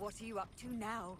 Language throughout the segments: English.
What are you up to now?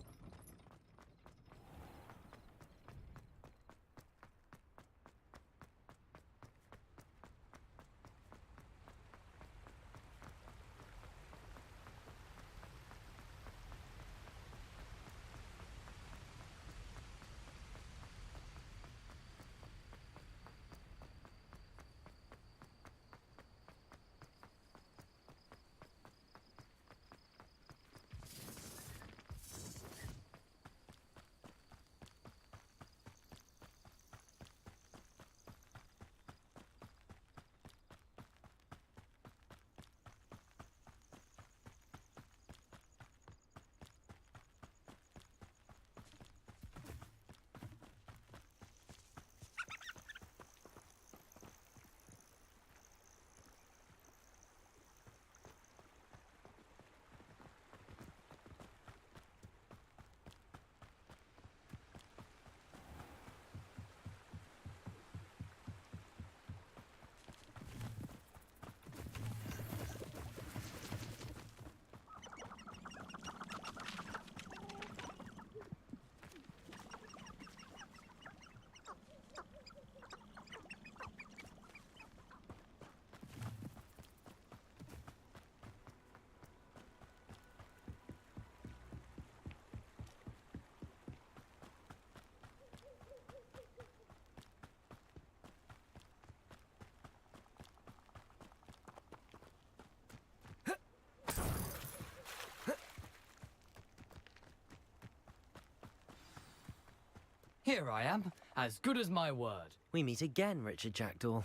Here I am, as good as my word. We meet again, Richard Jackdaw.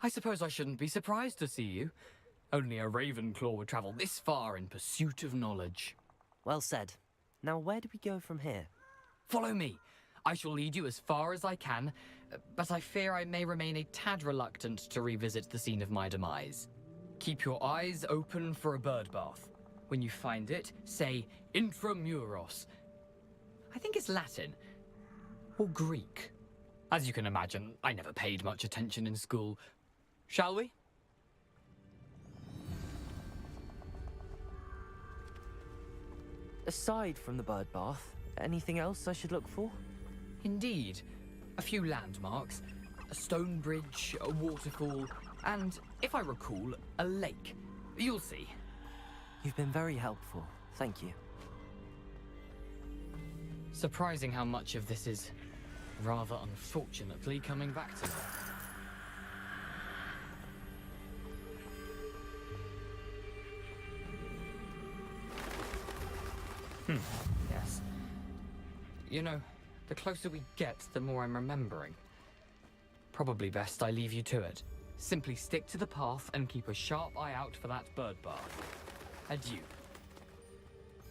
I suppose I shouldn't be surprised to see you. Only a Ravenclaw would travel this far in pursuit of knowledge. Well said. Now where do we go from here? Follow me. I shall lead you as far as I can, but I fear I may remain a tad reluctant to revisit the scene of my demise. Keep your eyes open for a bird bath. When you find it, say intramuros. I think it's Latin. Or Greek. As you can imagine, I never paid much attention in school. Shall we? Aside from the bird bath, anything else I should look for? Indeed. A few landmarks, a stone bridge, a waterfall, and, if I recall, a lake. You'll see. You've been very helpful. Thank you. Surprising how much of this is, rather unfortunately, coming back to me. Yes. You know, the closer we get, the more I'm remembering. Probably best I leave you to it. Simply stick to the path and keep a sharp eye out for that bird bath. Adieu.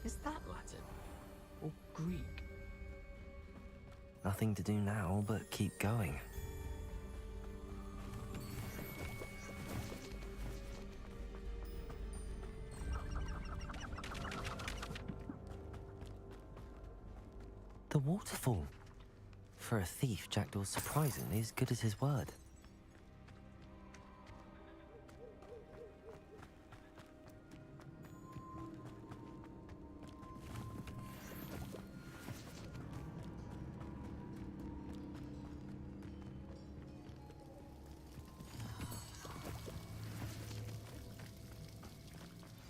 Is that Latin? Or Greek? Nothing to do now but keep going. The waterfall. For a thief, Jackdaw's surprisingly as good as his word.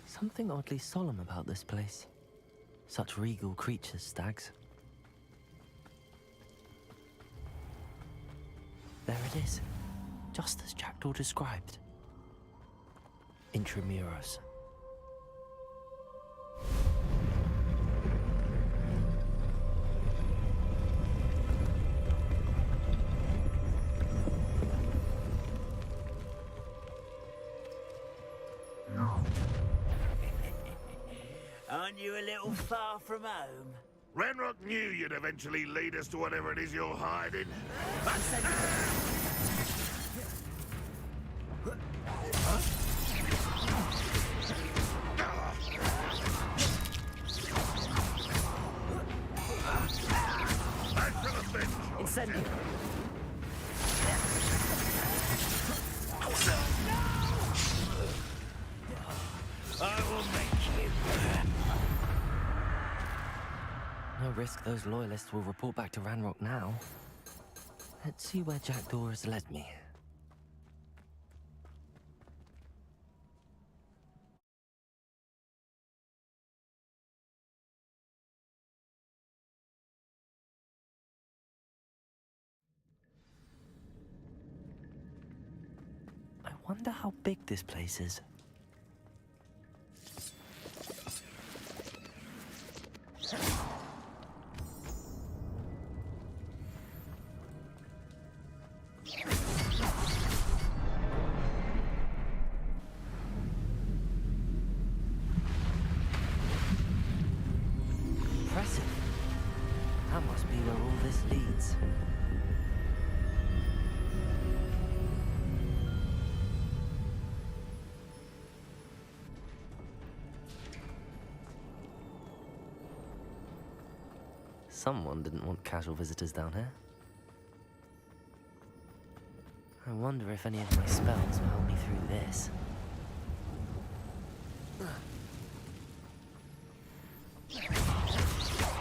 Something oddly solemn about this place. Such regal creatures, stags. There it is, just as Jackdaw described. Intramuros. Aren't you a little far from home? Ranrock knew you'd eventually lead us to whatever it is you're hiding. Incendio. I will make you. No risk those loyalists will report back to Ranrock now. Let's see where Jackdaw has led me. I wonder how big this place is. Impressive. That must be where all this leads. Someone didn't want casual visitors down here. I wonder if any of my spells will help me through this.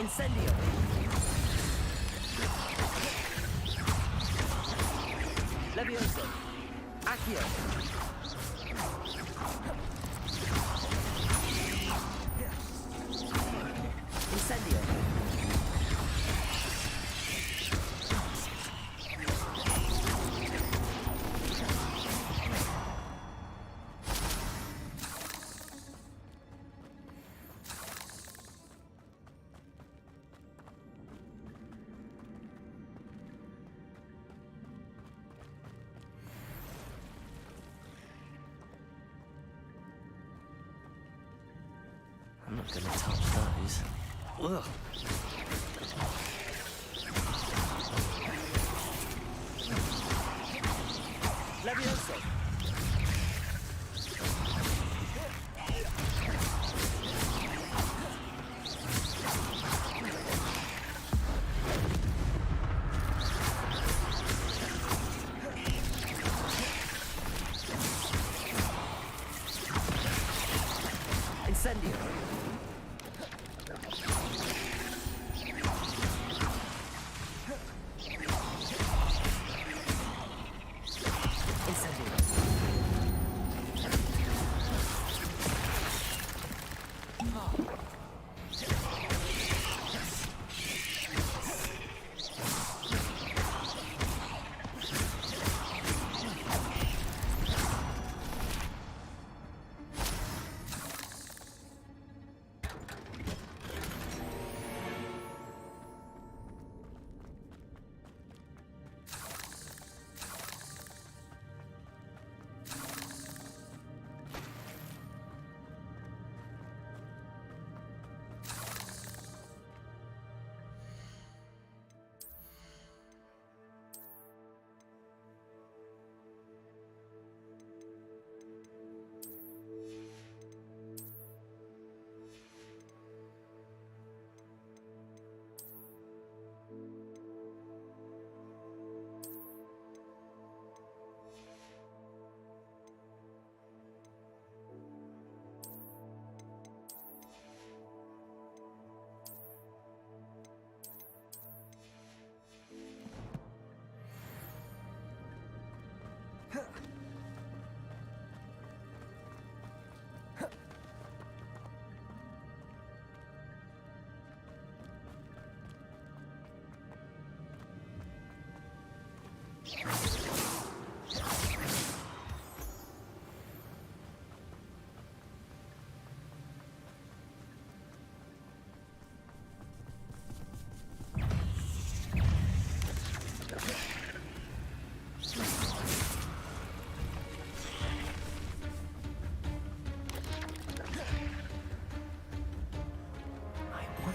Incendio! Levioso! Accio! Incendio! I'm not gonna touch those. Ugh. Levioso! Incendio!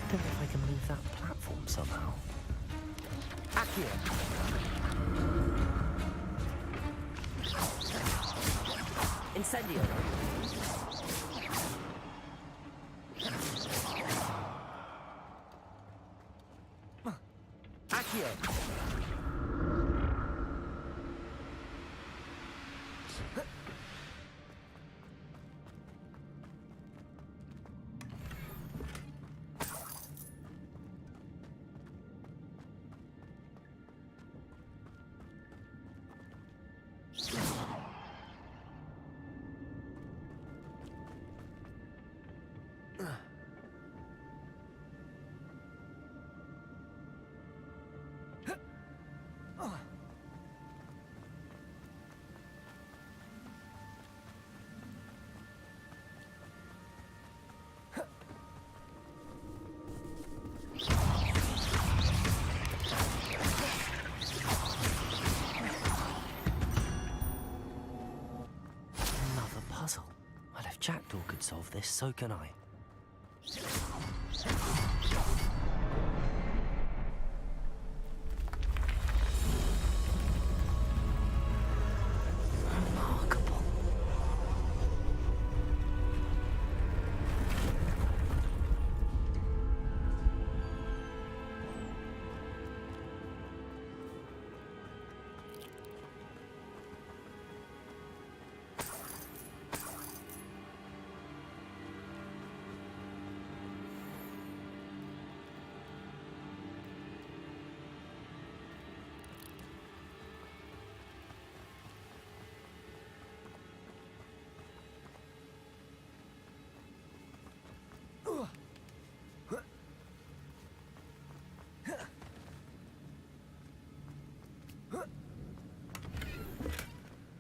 wonder if I can move that platform somehow. Accio! Incendio! Accio! could solve this, so can I. Remarkable.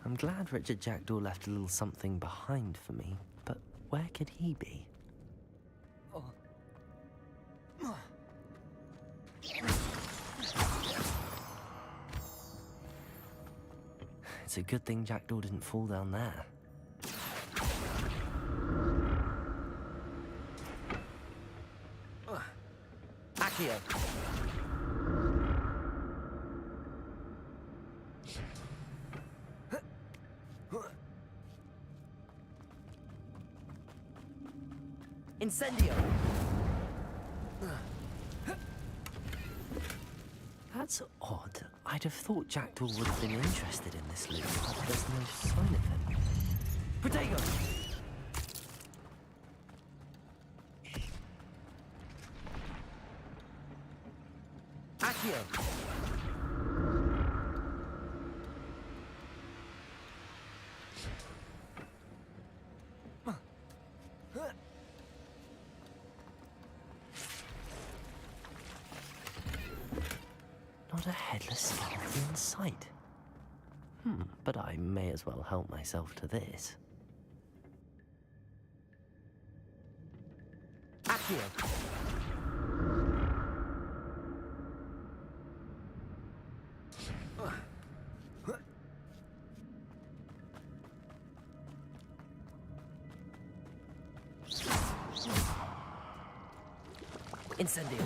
I'm glad Richard Jackdaw left a little something behind for me, but where could he be? It's a good thing Jackdaw didn't fall down there. Accio! Incendio! That's odd. I'd have thought Jackdaw would have been interested in this loot, but there's no sign of him. Protego! Accio! Not a headless skeleton in sight. But I may as well help myself to this. Accio! Incendio!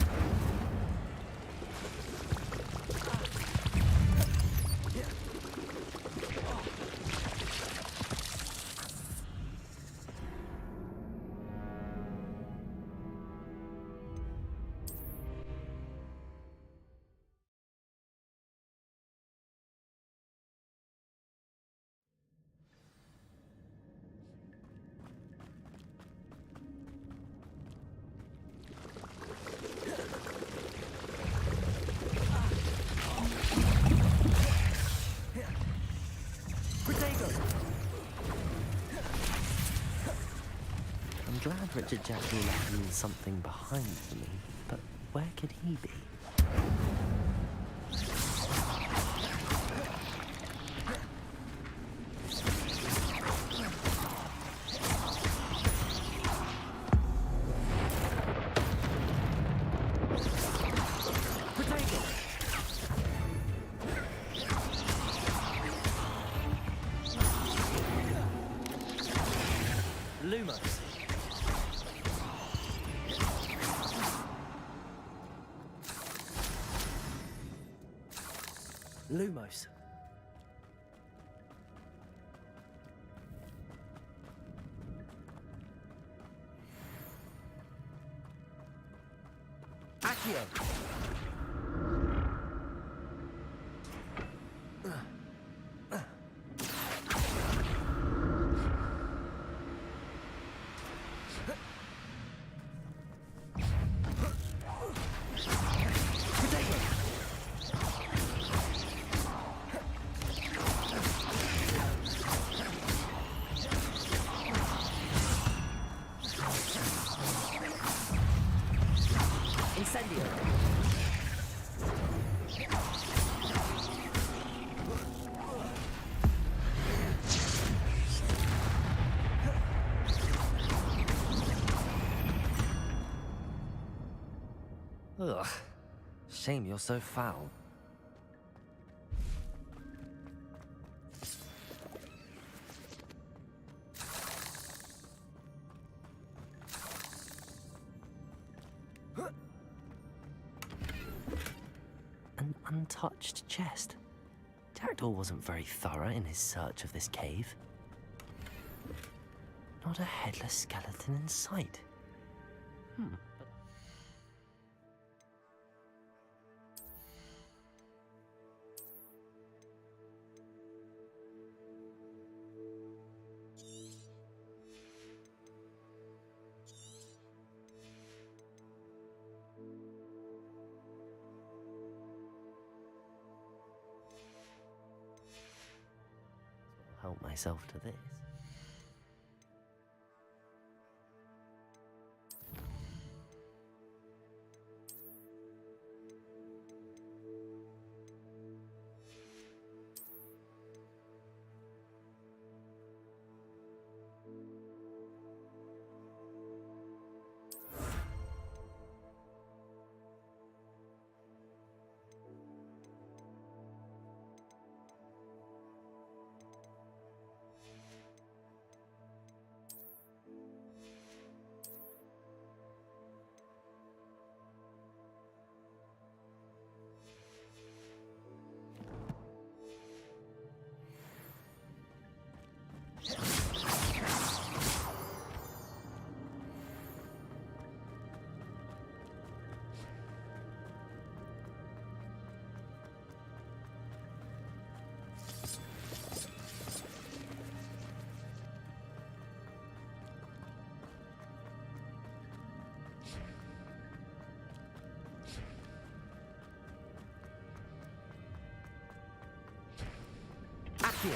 I'm glad Richard Jackdaw left a little something behind for me, but where could he be? Lumos. Lumos. Accio. Incendio. Ugh. Shame you're so foul. An untouched chest. Jackdaw wasn't very thorough in his search of this cave. Not a headless skeleton in sight. Help myself to this. Accio!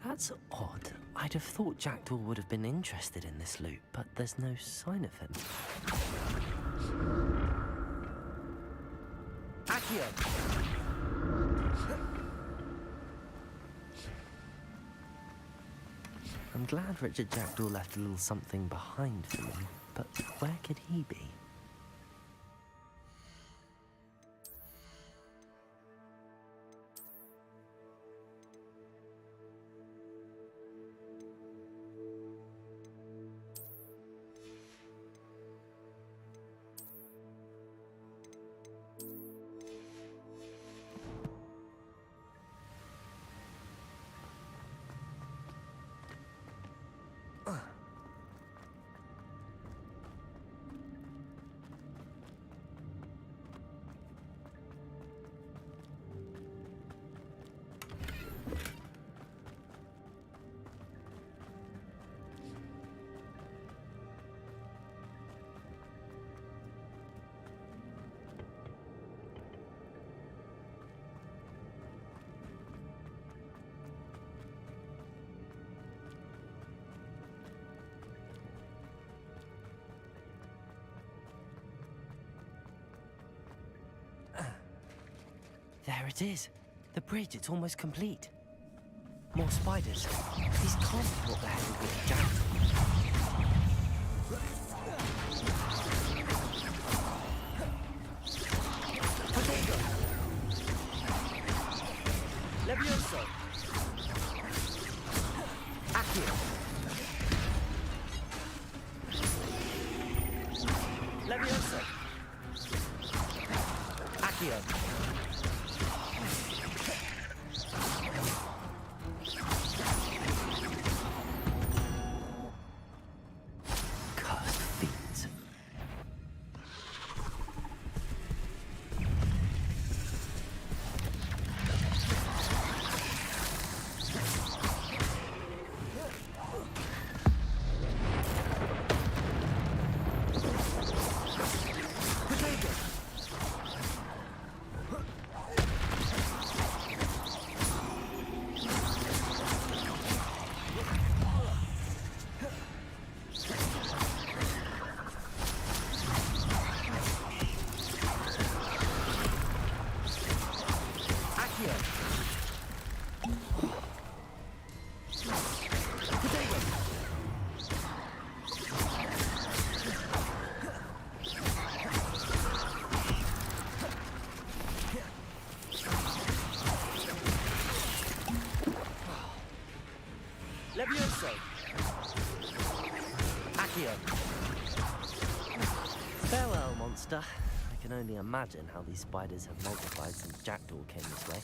That's odd. I'd have thought Jackdaw would have been interested in this loot, but there's no sign of him. Accio! I'm glad Richard Jackdaw left a little something behind for me, but where could he be? There it is. The bridge, it's almost complete. More spiders. These can't be what the hell with Jackdaw. Levioso! Accio! Levioso! Accio! monster. I can only imagine how these spiders have multiplied since Jackdaw came this way.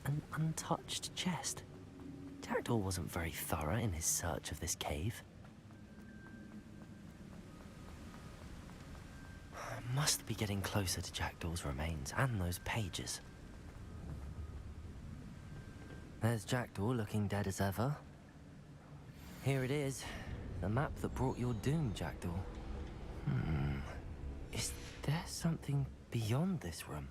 An untouched chest. Jackdaw wasn't very thorough in his search of this cave. Must be getting closer to Jackdaw's remains and those pages. There's Jackdaw looking dead as ever. Here it is, the map that brought your doom, Jackdaw. Is there something beyond this room?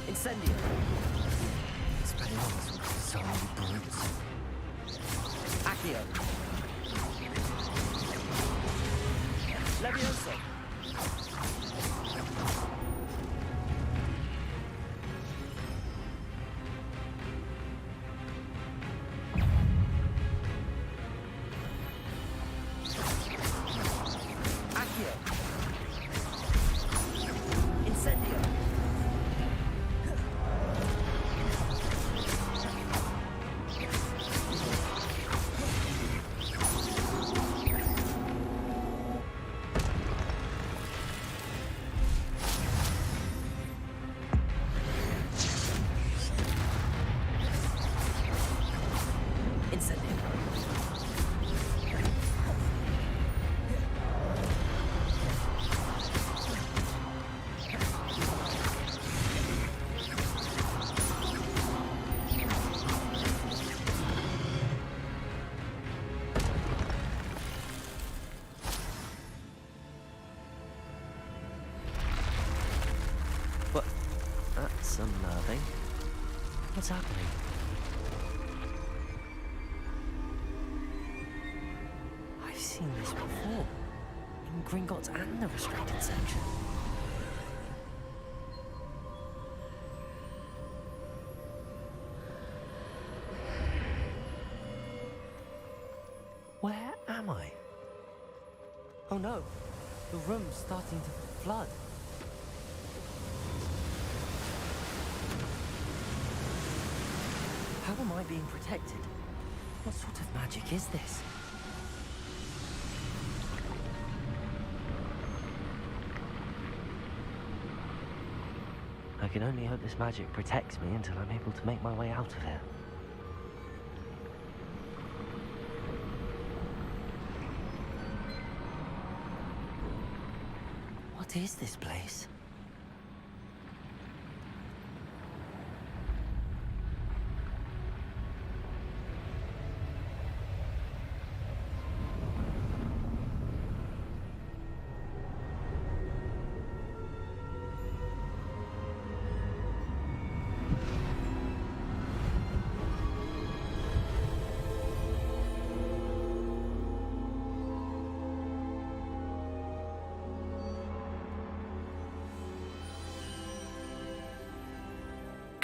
Incendio! Spells with zombie brutes. Accio! Levioso! Accio! Incendio! But that's unnerving. What's happening? I've seen this before. In Gringotts and the restricted section. Where am I? Oh no, the room's starting to flood. How am I being protected? What sort of magic is this? I can only hope this magic protects me until I'm able to make my way out of here. What is this place?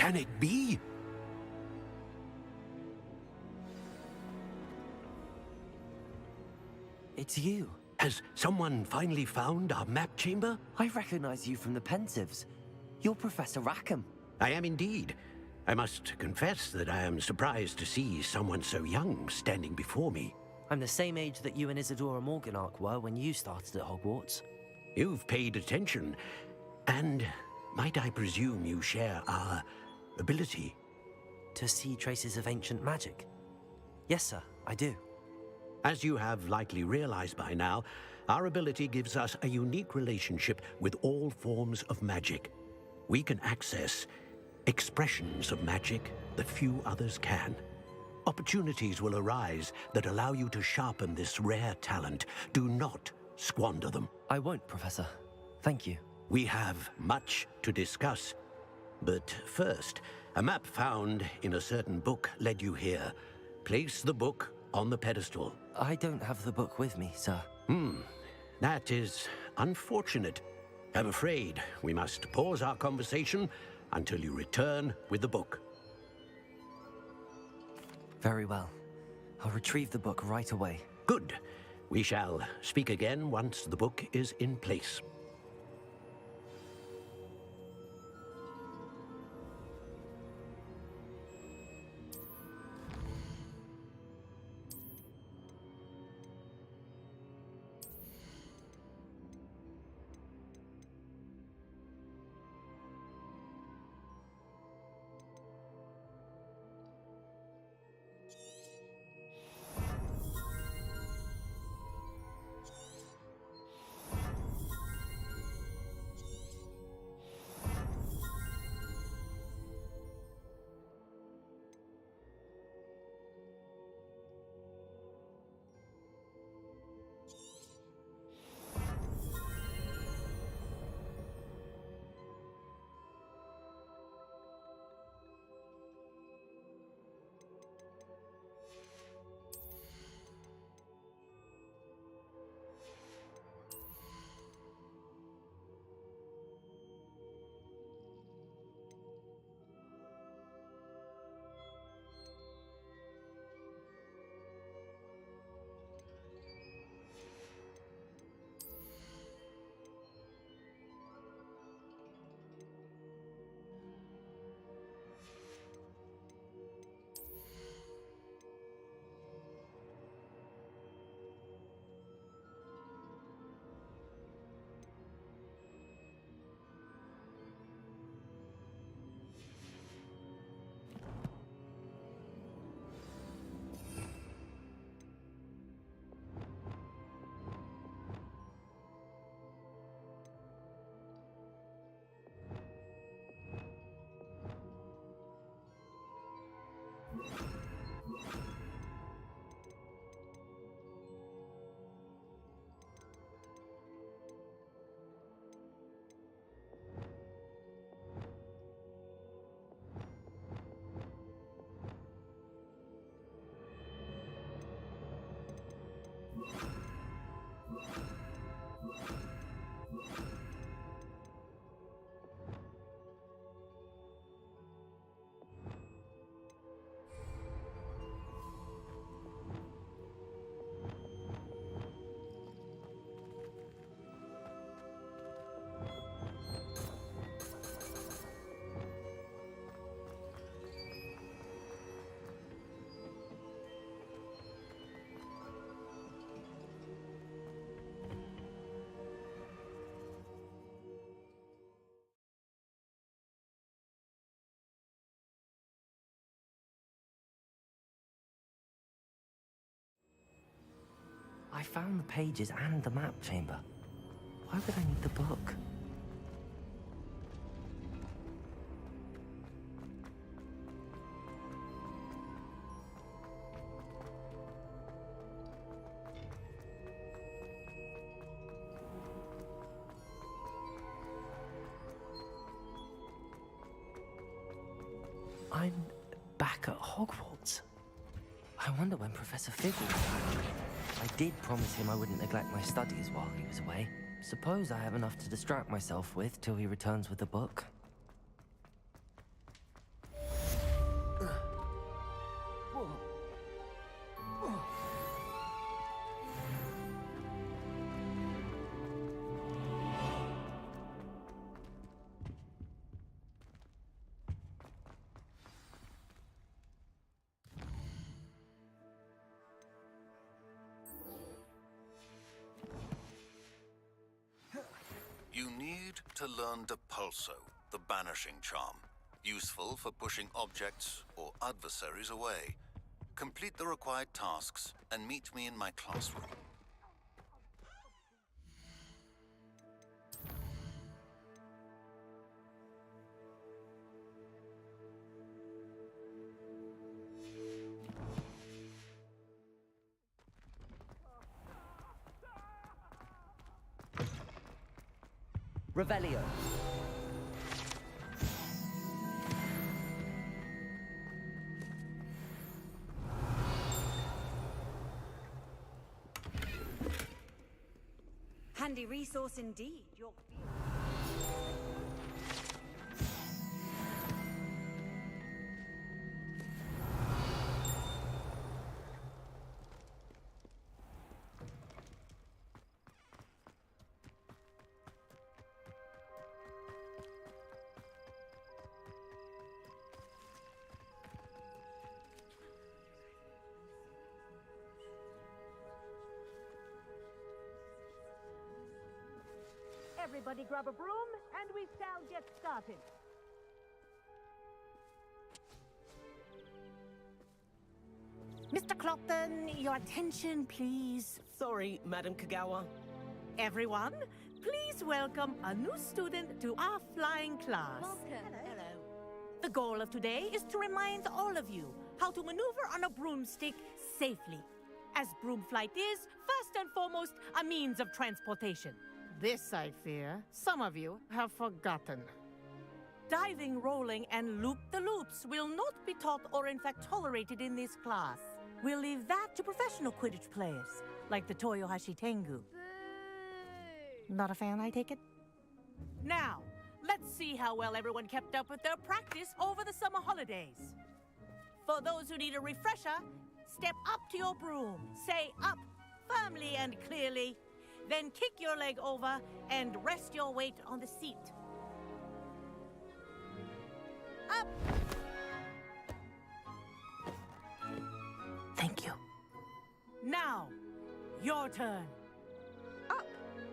Can it be? It's you. Has someone finally found our map chamber? I recognize you from the Pensives. You're Professor Rackham. I am indeed. I must confess that I am surprised to see someone so young standing before me. I'm the same age that you and Isadora Morganach were when you started at Hogwarts. You've paid attention, and might I presume you share our ability? To see traces of ancient magic? Yes, sir, I do. As you have likely realized by now, our ability gives us a unique relationship with all forms of magic. We can access expressions of magic that few others can. Opportunities will arise that allow you to sharpen this rare talent. Do not squander them. I won't, Professor. Thank you. We have much to discuss. But first, a map found in a certain book led you here. Place the book on the pedestal. I don't have the book with me, sir. That is unfortunate. I'm afraid we must pause our conversation until you return with the book. Very well. I'll retrieve the book right away. Good. We shall speak again once the book is in place. I found the pages and the map chamber. Why would I need the book? I'm back at Hogwarts. I wonder when Professor Fig will be back. I did promise him I wouldn't neglect my studies while he was away. Suppose I have enough to distract myself with till he returns with the book. to learn Depulso, the banishing charm, useful for pushing objects or adversaries away. Complete the required tasks and meet me in my classroom. Revelio. Handy resource indeed. Your Everybody grab a broom, and we shall get started. Mr. Clopton, your attention, please. Sorry, Madam Kagawa. Everyone, please welcome a new student to our flying class. welcome. Hello. The goal of today is to remind all of you how to maneuver on a broomstick safely, as broom flight is, first and foremost, a means of transportation. This, I fear, some of you have forgotten. Diving, rolling, and loop-the-loops will not be taught or in fact tolerated in this class. We'll leave that to professional Quidditch players, like the Toyohashi Tengu. Not a fan, I take it? Now, let's see how well everyone kept up with their practice over the summer holidays. For those who need a refresher, step up to your broom, say up firmly and clearly, then kick your leg over and rest your weight on the seat. Up! Thank you. Now, your turn. Up,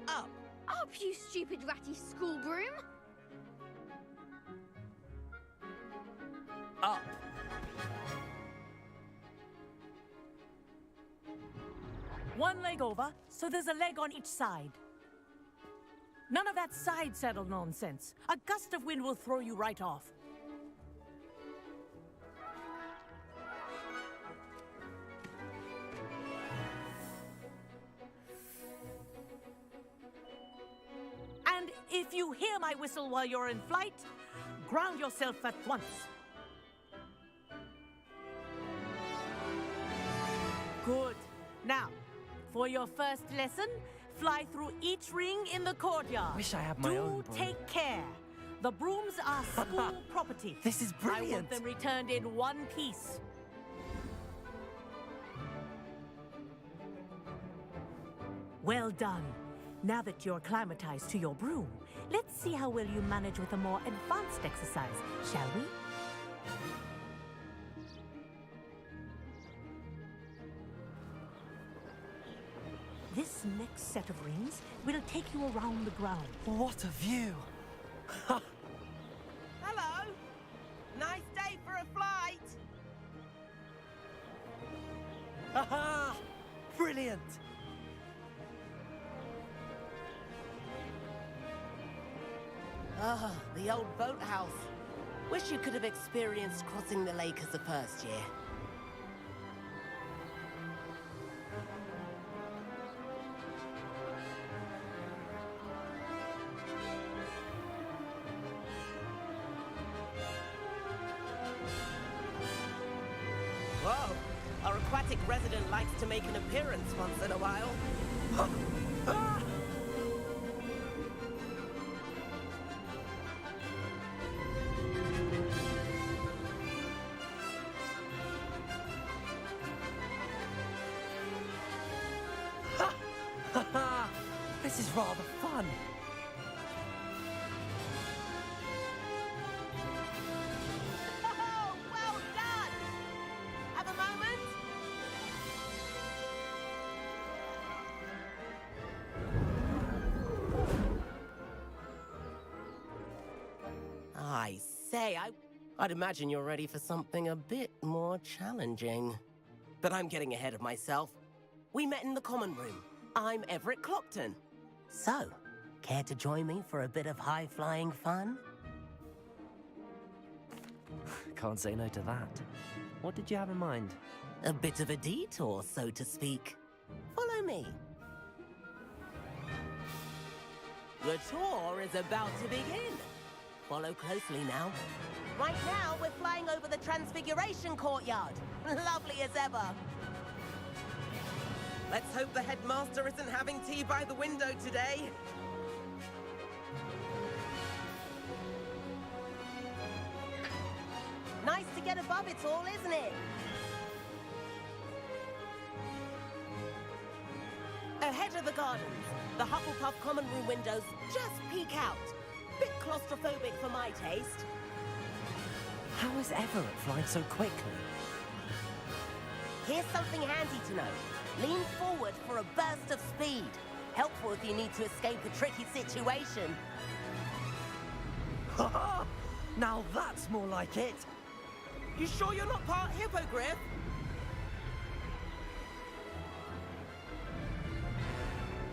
Up. up, you stupid ratty school broom! Up. One leg over, so there's a leg on each side. None of that side saddle nonsense. A gust of wind will throw you right off. And if you hear my whistle while you're in flight, ground yourself at once. Good. Now, for your first lesson, fly through each ring in the courtyard. Wish I had my Do own broom. take care. The brooms are school property. This is I want brilliant. them returned in one piece. Well done. Now that you're acclimatized to your broom, let's see how well you manage with a more advanced exercise, shall we? This next set of rings will take you around the ground. What a view. Hello. Nice day for a flight. Aha! Brilliant. Ah, the old boathouse. Wish you could have experienced crossing the lake as a first year. Whoa! Our aquatic resident likes to make an appearance once in a while. Ah! This is rather fun. Oh, well done! Have a moment? Say, I'd imagine you're ready for something a bit more challenging. But I'm getting ahead of myself. We met in the common room. I'm Everett Clopton. So, care to join me for a bit of high-flying fun? Can't say no to that. What did you have in mind? A bit of a detour, so to speak. Follow me. The tour is about to begin. Follow closely now. Right now, we're flying over the Transfiguration Courtyard. Lovely as ever. Let's hope the headmaster isn't having tea by the window today. Nice to get above it all, isn't it? Ahead of the gardens, the Hufflepuff common room windows just peek out. Bit claustrophobic for my taste. How is Everett flying so quickly? Here's something handy to know. Lean forward for a burst of speed. Helpful if you need to escape a tricky situation. Now that's more like it! You sure you're not part hippogriff?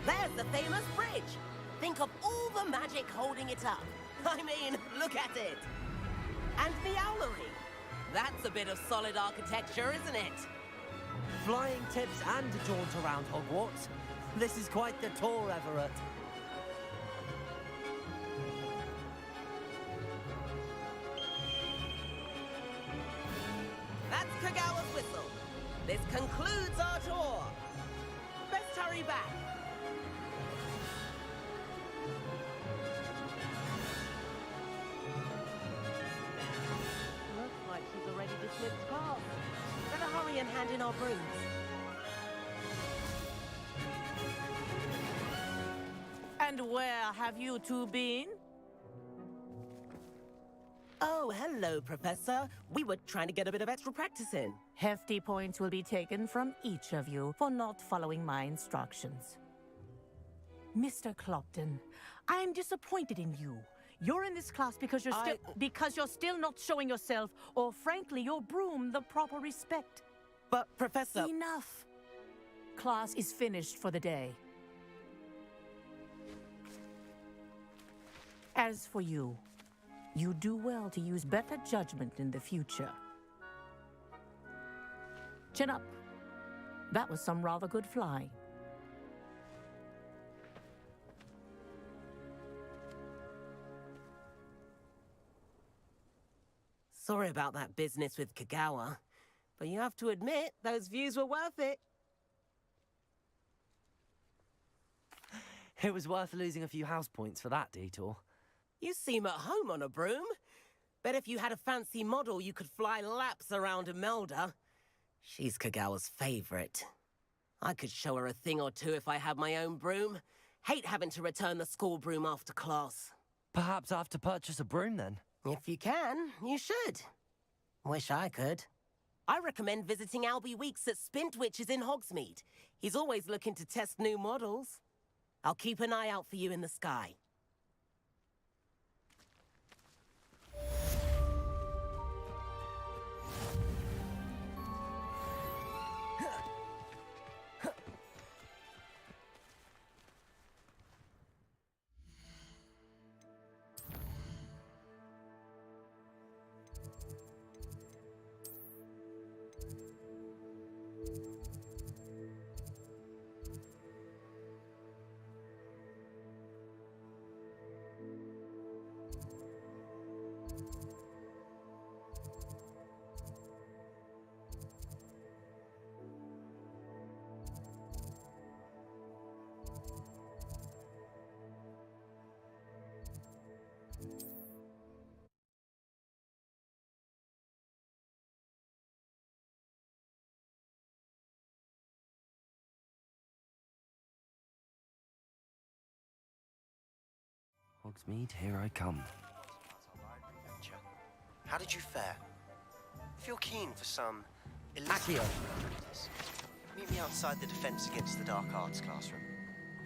There's the famous bridge. Think of all the magic holding it up. I mean, look at it. And the owlery. That's a bit of solid architecture, isn't it? Flying tips and a jaunt around Hogwarts. This is quite the tour, Everett. That's Kagawa's whistle. This concludes our tour. Best hurry back. Looks like she's already dismissed class. Better hurry and hand in our brooms. And where have you two been? Oh, hello, Professor. We were trying to get a bit of extra practice in. Hefty points will be taken from each of you for not following my instructions. Mr. Clopton, I am disappointed in you. You're in this class because you're still not showing yourself, or frankly, your broom, the proper respect. But, Professor... Enough. Class is finished for the day. As for you, you do well to use better judgment in the future. Chin up. That was some rather good flying. Sorry about that business with Kagawa, but you have to admit, those views were worth it. It was worth losing a few house points for that detour. You seem at home on a broom. Bet if you had a fancy model, you could fly laps around Imelda. She's Kagawa's favorite. I could show her a thing or two if I had my own broom. Hate having to return the school broom after class. Perhaps I have to purchase a broom then. If you can, you should. Wish I could. I recommend visiting Albie Weeks at Spintwitches in Hogsmeade. He's always looking to test new models. I'll keep an eye out for you in the sky. Hogsmeade, here I come. How did you fare? If you're keen for some Accio. practice, meet me outside the Defense Against the Dark Arts classroom.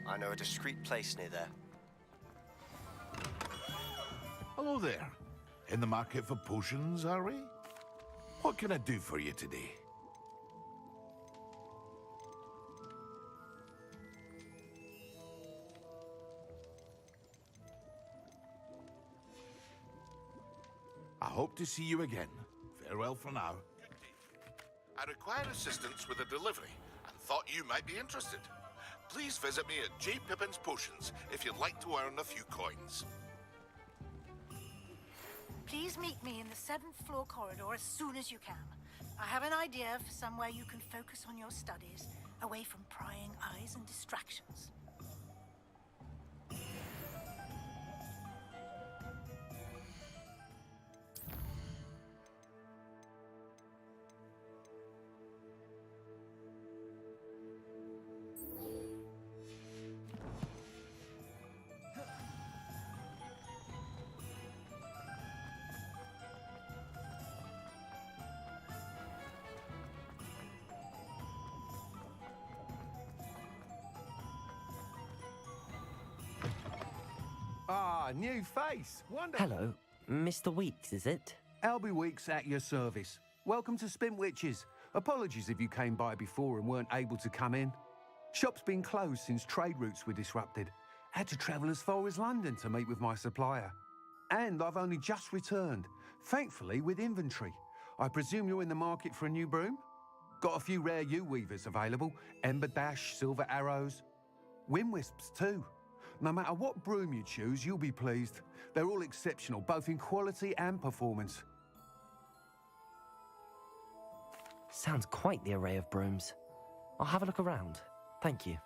I know a discreet place near there. Hello there. In the market for potions, are we? What can I do for you today? I hope to see you again. Farewell for now. I require assistance with a delivery and thought you might be interested. Please visit me at J. Pippin's Potions if you'd like to earn a few coins. Please meet me in the 7th floor corridor as soon as you can. I have an idea for somewhere you can focus on your studies, away from prying eyes and distractions. Ah, new face. Wonderful. Hello, Mr. Weeks, is it? Albie Weeks at your service. Welcome to Spintwitches. Apologies if you came by before and weren't able to come in. Shop's been closed since trade routes were disrupted. Had to travel as far as London to meet with my supplier. And I've only just returned, thankfully with inventory. I presume you're in the market for a new broom? Got a few rare U-weavers available. Ember Dash, Silver Arrows. Wind Wisps too. No matter what broom you choose, you'll be pleased. They're all exceptional, both in quality and performance. Sounds quite the array of brooms. I'll have a look around. Thank you.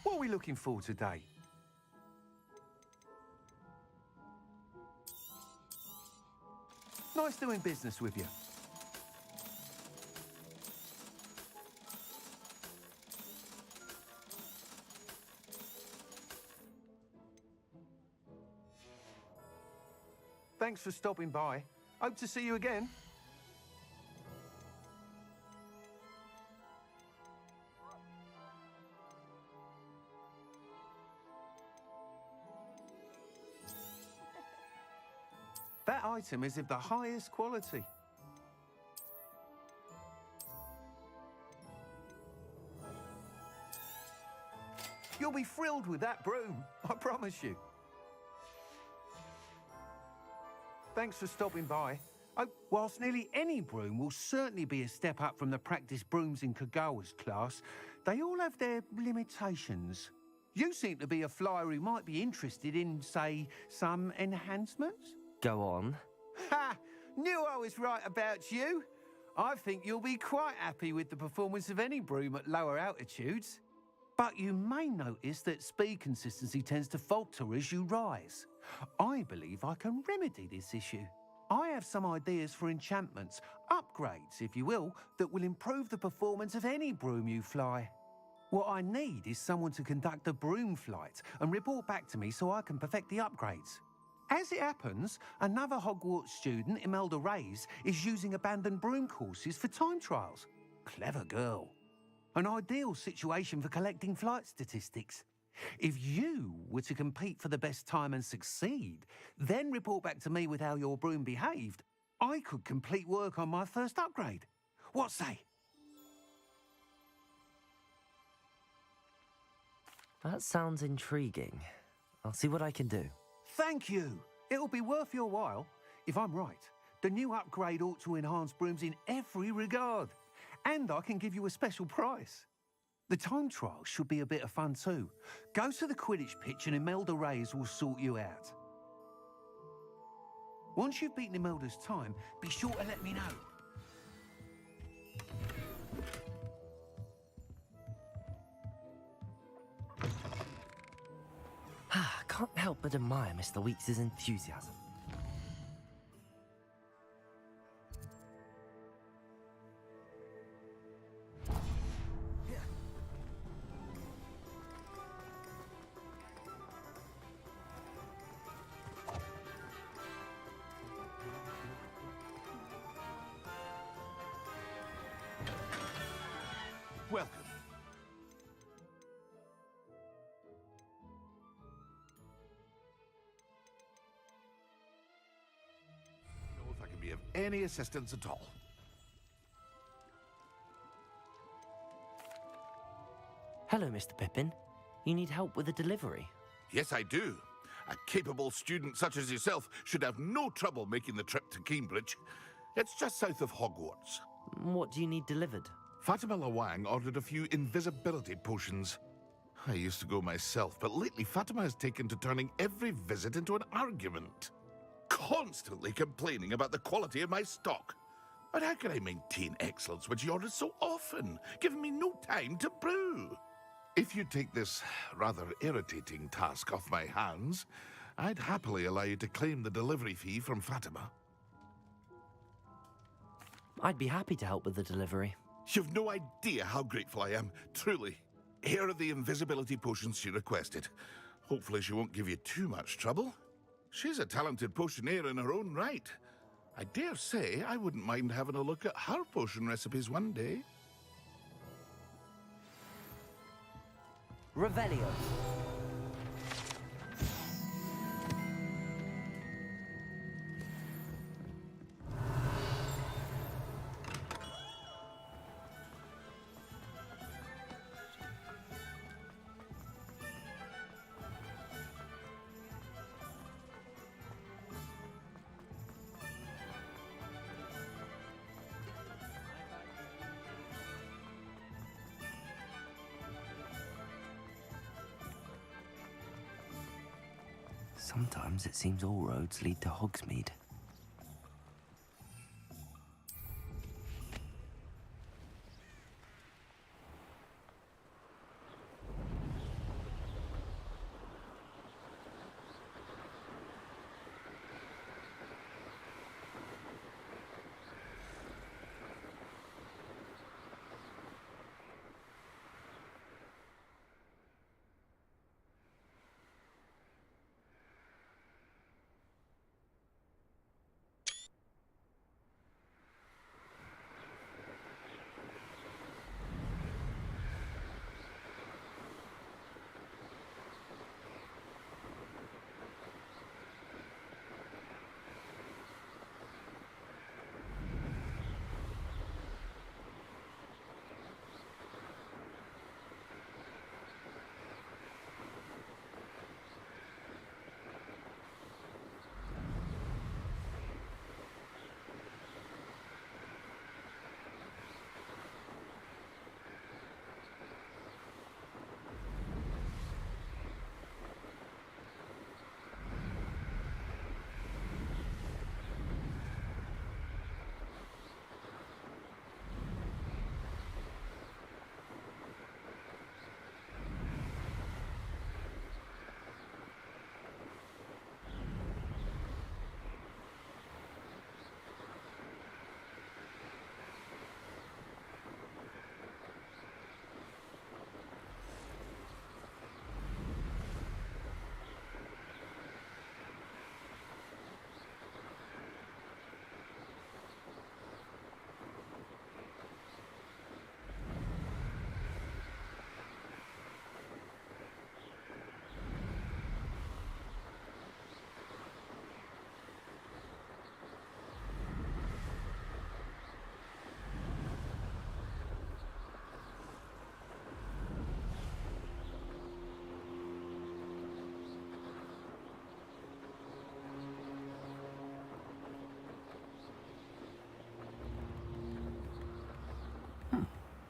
What are we looking for today? Nice doing business with you. Thanks for stopping by. Hope to see you again. That item is of the highest quality. You'll be thrilled with that broom, I promise you. Thanks for stopping by. Oh, whilst nearly any broom will certainly be a step up from the practice brooms in Kagawa's class, they all have their limitations. You seem to be a flyer who might be interested in, say, some enhancements? Go on. Ha! Knew I was right about you. I think you'll be quite happy with the performance of any broom at lower altitudes. But you may notice that speed consistency tends to falter as you rise. I believe I can remedy this issue. I have some ideas for enchantments, upgrades, if you will, that will improve the performance of any broom you fly. What I need is someone to conduct a broom flight and report back to me so I can perfect the upgrades. As it happens, another Hogwarts student, Imelda Reyes, is using abandoned broom courses for time trials. Clever girl. An ideal situation for collecting flight statistics. If you were to compete for the best time and succeed, then report back to me with how your broom behaved, I could complete work on my first upgrade. What say? That sounds intriguing. I'll see what I can do. Thank you. It'll be worth your while. If I'm right, the new upgrade ought to enhance brooms in every regard. And I can give you a special price. The time trial should be a bit of fun too. Go to the Quidditch pitch and Imelda Reyes will sort you out. Once you've beaten Imelda's time, be sure to let me know. Can't help but admire Mr. Weeks' enthusiasm. Welcome. any assistance at all. Hello, Mr. Pippin. You need help with a delivery? Yes, I do. A capable student such as yourself should have no trouble making the trip to Cambridge. It's just south of Hogwarts. What do you need delivered? Fatima Lawang ordered a few invisibility potions. I used to go myself, but lately Fatima has taken to turning every visit into an argument. Constantly complaining about the quality of my stock. But how can I maintain excellence when she orders so often, giving me no time to brew? If you take this rather irritating task off my hands, I'd happily allow you to claim the delivery fee from Fatima. I'd be happy to help with the delivery. You've no idea how grateful I am, truly. Here are the invisibility potions she requested. Hopefully she won't give you too much trouble. She's a talented potioneer in her own right. I dare say I wouldn't mind having a look at her potion recipes one day. Revelio. Sometimes it seems all roads lead to Hogsmeade.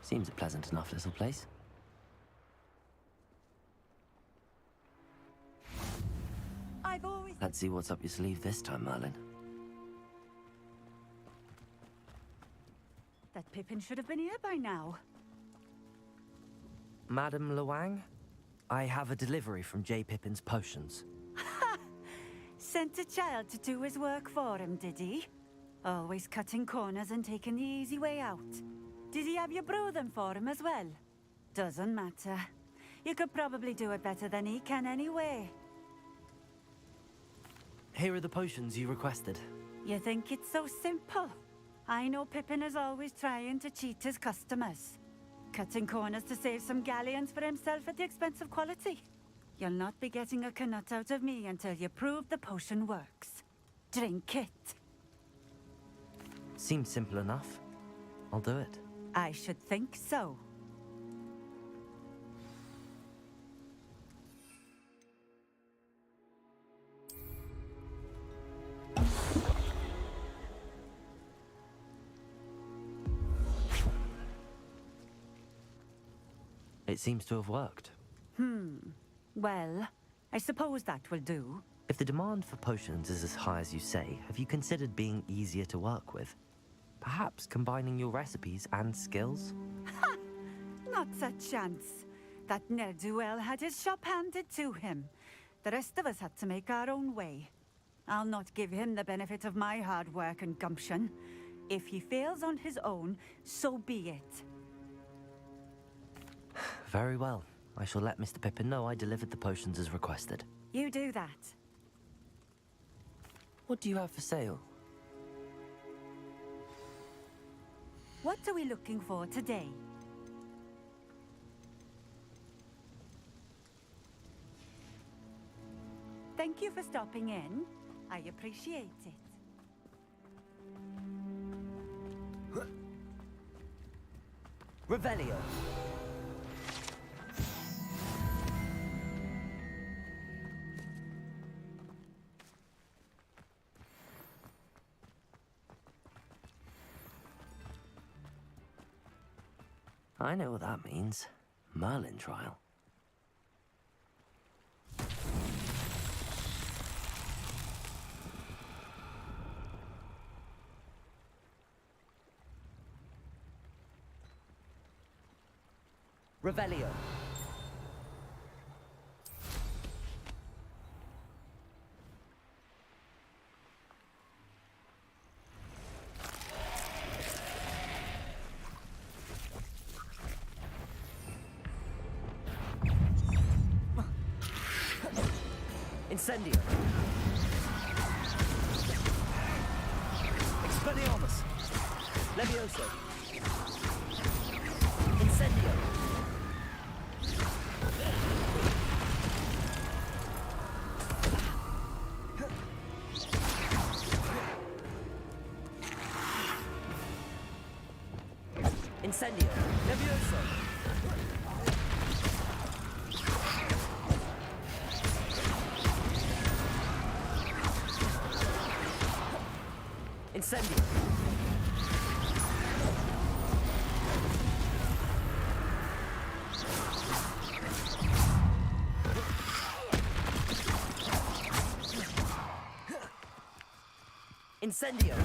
Seems a pleasant enough little place. Let's see what's up your sleeve this time, Merlin. That Pippin should have been here by now. Madam Lawang, I have a delivery from J. Pippin's Potions. Sent a child to do his work for him, did he? Always cutting corners and taking the easy way out. Did he have you brew them for him as well? Doesn't matter. You could probably do it better than he can anyway. Here are the potions you requested. You think it's so simple? I know Pippin is always trying to cheat his customers. Cutting corners to save some galleons for himself at the expense of quality. You'll not be getting a canut out of me until you prove the potion works. Drink it. Seems simple enough. I'll do it. I should think so. It seems to have worked. Well, I suppose that will do. If the demand for potions is as high as you say, have you considered being easier to work with? Perhaps combining your recipes and skills? Not a chance. That ne'er-do-well had his shop handed to him. The rest of us had to make our own way. I'll not give him the benefit of my hard work and gumption. If he fails on his own, so be it. Very well. I shall let Mr. Pippin know I delivered the potions as requested. You do that. What do you have for sale? What are we looking for today? Thank you for stopping in. I appreciate it. Revelio. I know what that means. Merlin trial. Revelio. Incendio. Expelliarmus. Levioso. Incendio. Incendio. Levioso. Incendio. Incendio.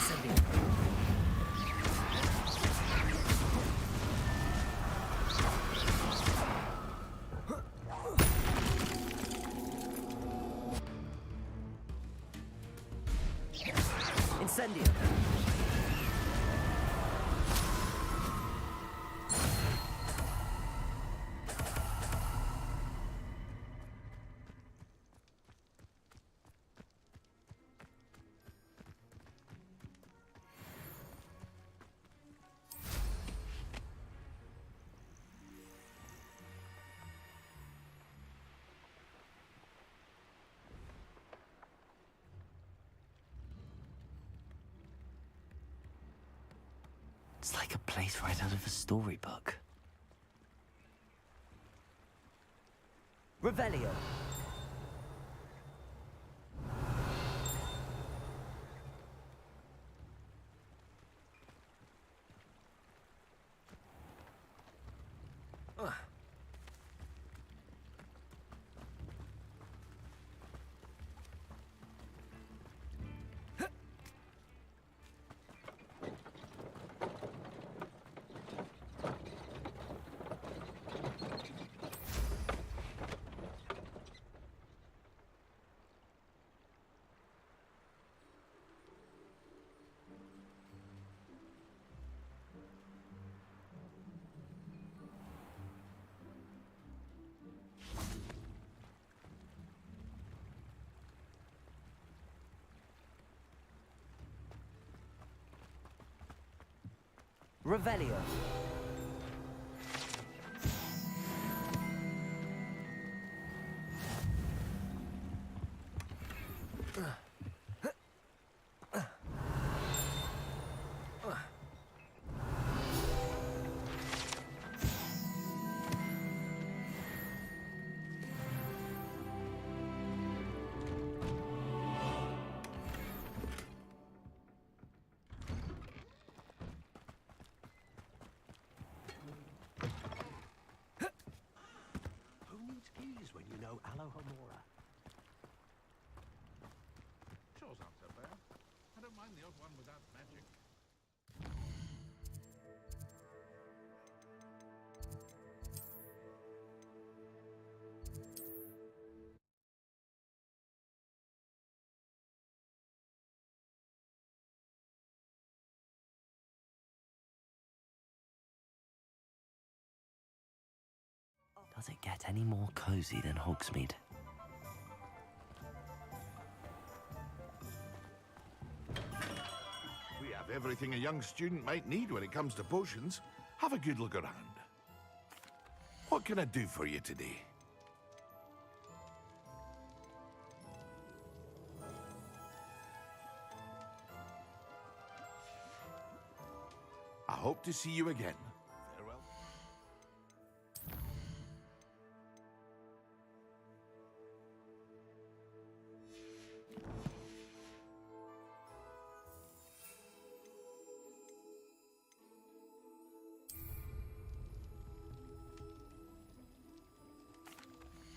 Incendio. Incendio. It's like a place right out of a storybook. Revelio. Revelio. mind the odd one without magic. Does it get any more cozy than Hogsmeade? We have everything a young student might need when it comes to potions. Have a good look around. What can I do for you today? I hope to see you again. Farewell.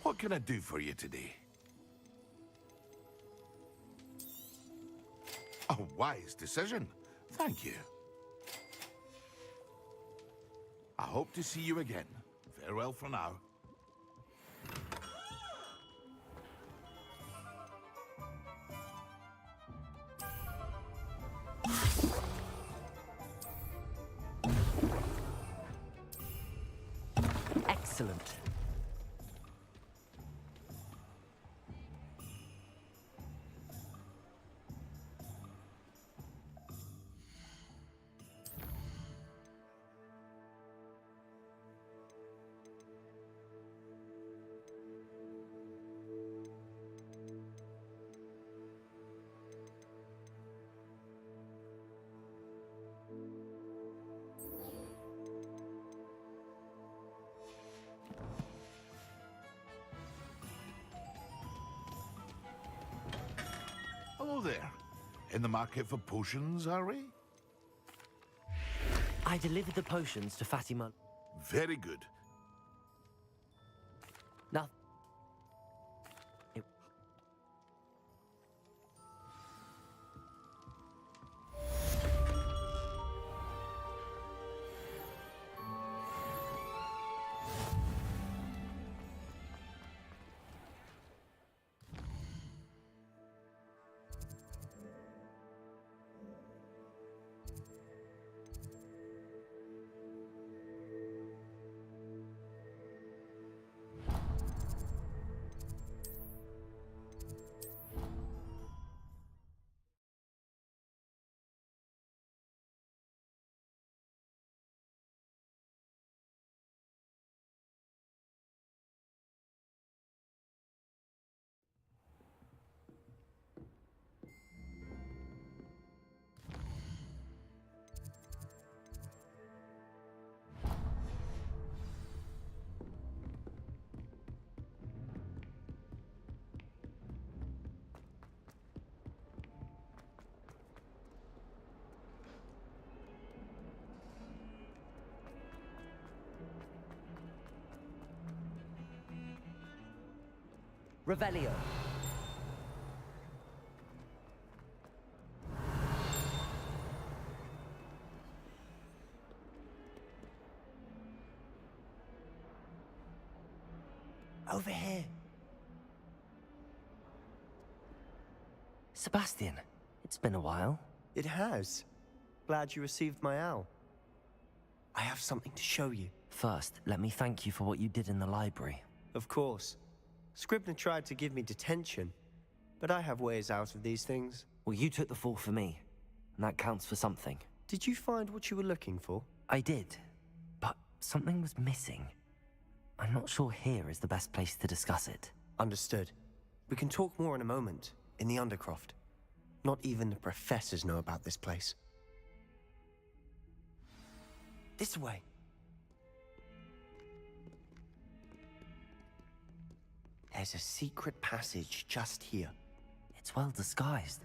What can I do for you today? A wise decision. Thank you. I hope to see you again. Farewell for now. Excellent. Hello there. In the market for potions, are we? I delivered the potions to Fatima. Very good. Nothing. Revelio. Over here. Sebastian, it's been a while. It has. Glad you received my owl. I have something to show you. First, let me thank you for what you did in the library. Of course. Scribner tried to give me detention, but I have ways out of these things. Well, you took the fall for me, and that counts for something. Did you find what you were looking for? I did, but something was missing. I'm not sure here is the best place to discuss it. Understood. We can talk more in a moment, in the Undercroft. Not even the professors know about this place. This way. There's a secret passage just here. It's well disguised.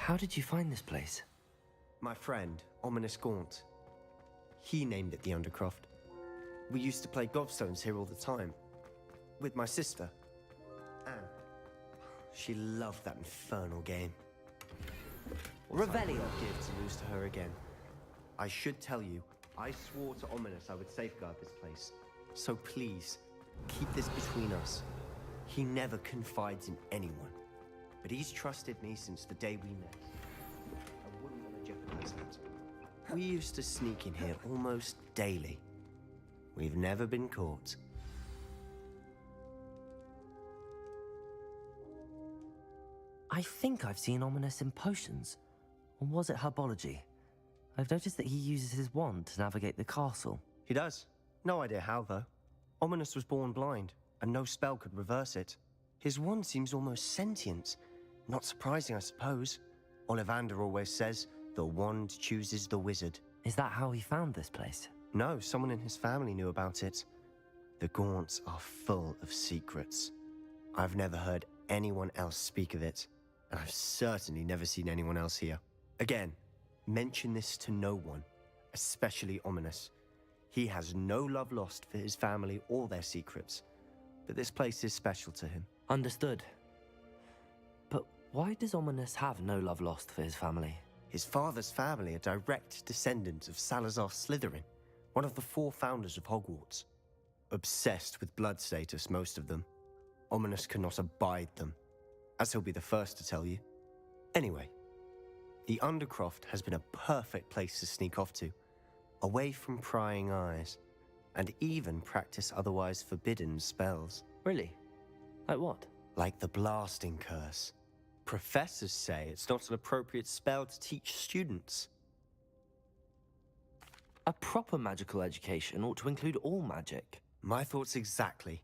How did you find this place? My friend, Ominous Gaunt. He named it the Undercroft. We used to play gobstones here all the time. With my sister, Anne. She loved that infernal game. Revelio. Give to lose to her again. I should tell you, I swore to Ominous I would safeguard this place. So please, keep this between us. He never confides in anyone. But he's trusted me since the day we met. I wouldn't want to jeopardize that. We used to sneak in here almost daily. We've never been caught. I think I've seen Ominous in potions. Or was it herbology? I've noticed that he uses his wand to navigate the castle. He does. No idea how, though. Ominous was born blind, and no spell could reverse it. His wand seems almost sentient. Not surprising, I suppose. Ollivander always says, the wand chooses the wizard. Is that how he found this place? No, someone in his family knew about it. The Gaunts are full of secrets. I've never heard anyone else speak of it, and I've certainly never seen anyone else here. Again, mention this to no one, especially Ominous. He has no love lost for his family or their secrets, but this place is special to him. Understood. But why does Ominous have no love lost for his family? His father's family are direct descendants of Salazar Slytherin, one of the 4 founders of Hogwarts. Obsessed with blood status, most of them. Ominous cannot abide them, as he'll be the first to tell you. Anyway, the Undercroft has been a perfect place to sneak off to, away from prying eyes, and even practice otherwise forbidden spells. Really? Like what? Like the blasting curse. Professors say it's not an appropriate spell to teach students. A proper magical education ought to include all magic. My thoughts exactly.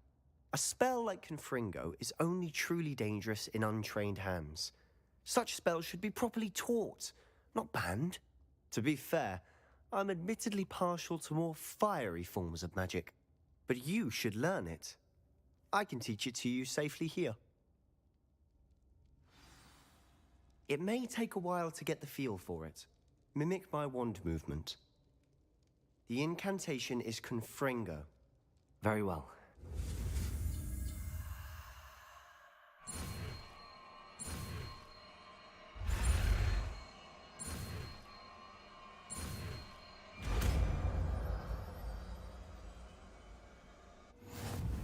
A spell like Confringo is only truly dangerous in untrained hands. Such spells should be properly taught, not banned. To be fair, I'm admittedly partial to more fiery forms of magic, but you should learn it. I can teach it to you safely here. It may take a while to get the feel for it. Mimic my wand movement. The incantation is Confringo. Very well.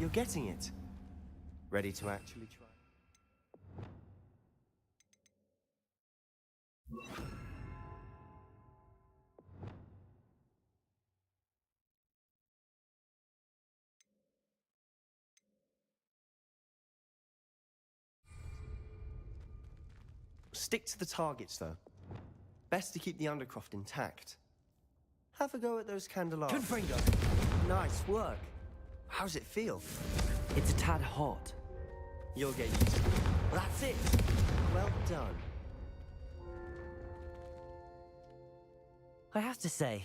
You're getting it. Ready to actually try? Stick to the targets, though. Best to keep the Undercroft intact. Have a go at those candelabras. Confringo! Nice work. How's it feel? It's a tad hot. You'll get used to it. That's it. Well done. I have to say,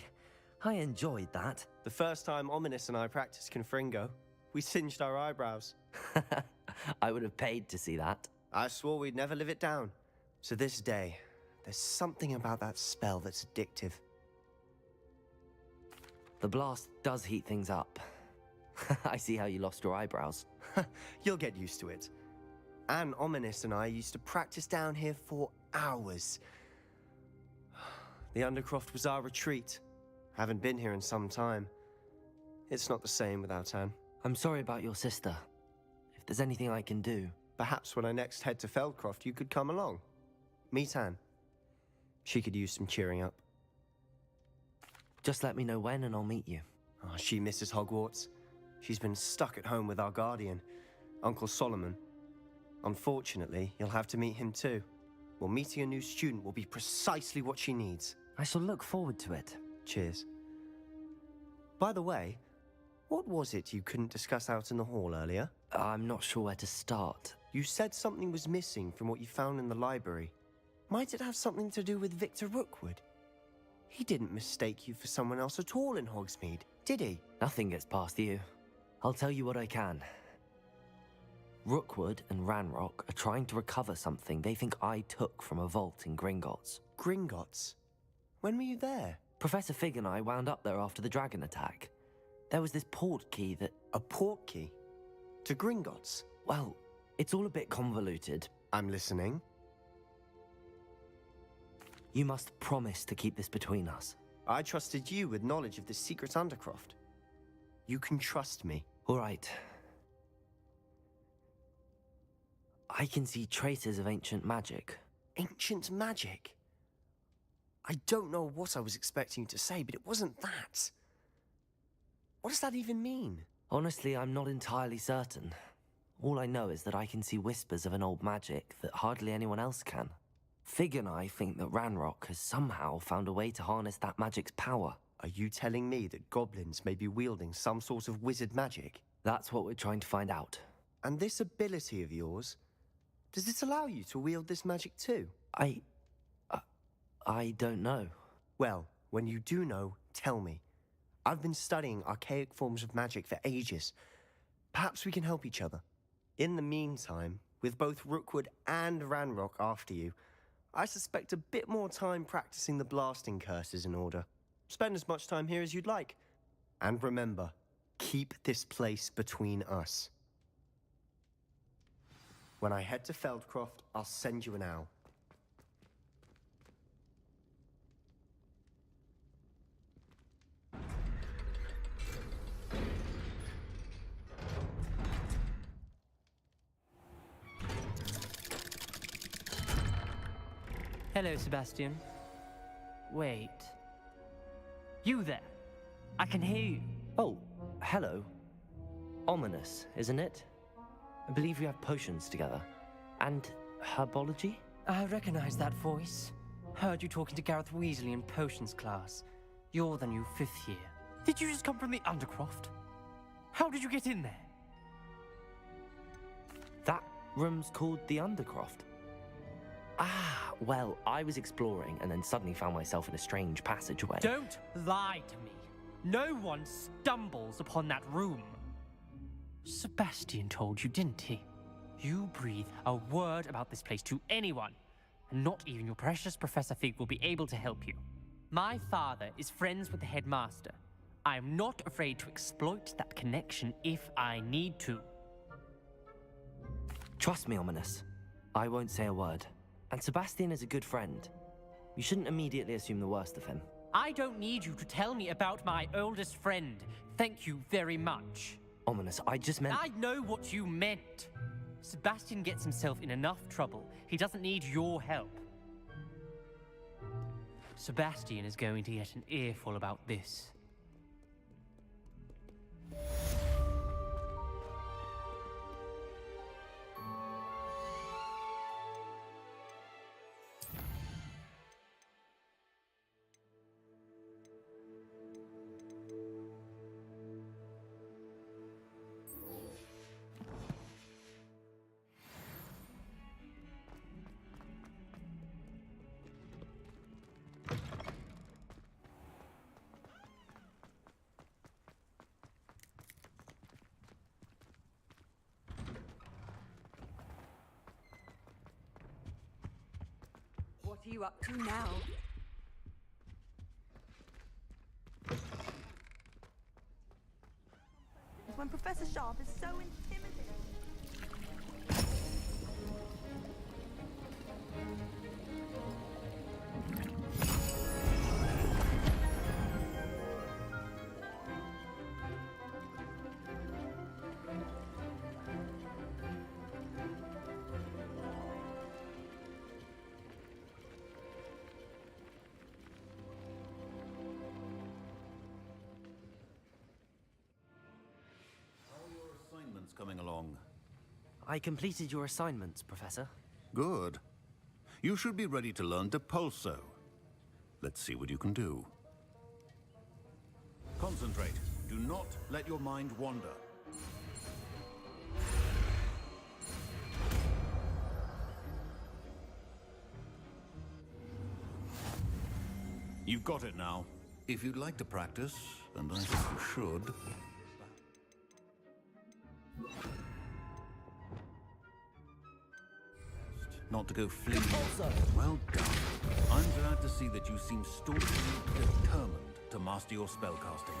I enjoyed that. The first time Ominous and I practiced Confringo, we singed our eyebrows. I would have paid to see that. I swore we'd never live it down. To this day, there's something about that spell that's addictive. The blast does heat things up. I see how you lost your eyebrows. You'll get used to it. Anne, Ominous and I used to practice down here for hours. The Undercroft was our retreat. Haven't been here in some time. It's not the same without Anne. I'm sorry about your sister. If there's anything I can do... Perhaps when I next head to Feldcroft, you could come along. Meet Anne. She could use some cheering up. Just let me know when and I'll meet you. Oh, she misses Hogwarts. She's been stuck at home with our guardian, Uncle Solomon. Unfortunately, you'll have to meet him too. Well, meeting a new student will be precisely what she needs. I shall look forward to it. Cheers. By the way, what was it you couldn't discuss out in the hall earlier? I'm not sure where to start. You said something was missing from what you found in the library. Might it have something to do with Victor Rookwood? He didn't mistake you for someone else at all in Hogsmeade, did he? Nothing gets past you. I'll tell you what I can. Rookwood and Ranrock are trying to recover something they think I took from a vault in Gringotts. Gringotts? When were you there? Professor Fig and I wound up there after the dragon attack. There was this port key that... A port key? To Gringotts? Well, it's all a bit convoluted. I'm listening. You must promise to keep this between us. I trusted you with knowledge of this secret undercroft. You can trust me. All right. I can see traces of ancient magic. Ancient magic? I don't know what I was expecting you to say, but it wasn't that. What does that even mean? Honestly, I'm not entirely certain. All I know is that I can see whispers of an old magic that hardly anyone else can. Fig and I think that Ranrock has somehow found a way to harness that magic's power. Are you telling me that goblins may be wielding some sort of wizard magic? That's what we're trying to find out. And this ability of yours, does it allow you to wield this magic too? I don't know. Well, when you do know, tell me. I've been studying archaic forms of magic for ages. Perhaps we can help each other. In the meantime, with both Rookwood and Ranrock after you, I suspect a bit more time practicing the blasting curse is in order. Spend as much time here as you'd like. And remember, keep this place between us. When I head to Feldcroft, I'll send you an owl. Hello, Sebastian. Wait. You there? I can hear you. Oh, hello. Ominous, isn't it? I believe we have potions together. And herbology? I recognize that voice. Heard you talking to Gareth Weasley in potions class. You're the new 5th year. Did you just come from the Undercroft? How did you get in there? That room's called the Undercroft. Ah, well, I was exploring and then suddenly found myself in a strange passageway. Don't lie to me. No one stumbles upon that room. Sebastian told you, didn't he? You breathe a word about this place to anyone, and not even your precious Professor Fig will be able to help you. My father is friends with the headmaster. I am not afraid to exploit that connection if I need to. Trust me, Ominous. I won't say a word. And Sebastian is a good friend. You shouldn't immediately assume the worst of him. I don't need you to tell me about my oldest friend. Thank you very much. Ominous, I just meant... I know what you meant. Sebastian gets himself in enough trouble. He doesn't need your help. Sebastian is going to get an earful about this. What are you up to now? When Professor Sharp is so intimidating. Coming along. I completed your assignments, Professor. Good. You should be ready to learn Depulso. Let's see what you can do. Concentrate. Do not let your mind wander. You've got it now. If you'd like to practice, and I think you should... not to go fleeing. Well done. I'm glad to see that you seem staunchly determined to master your spellcasting.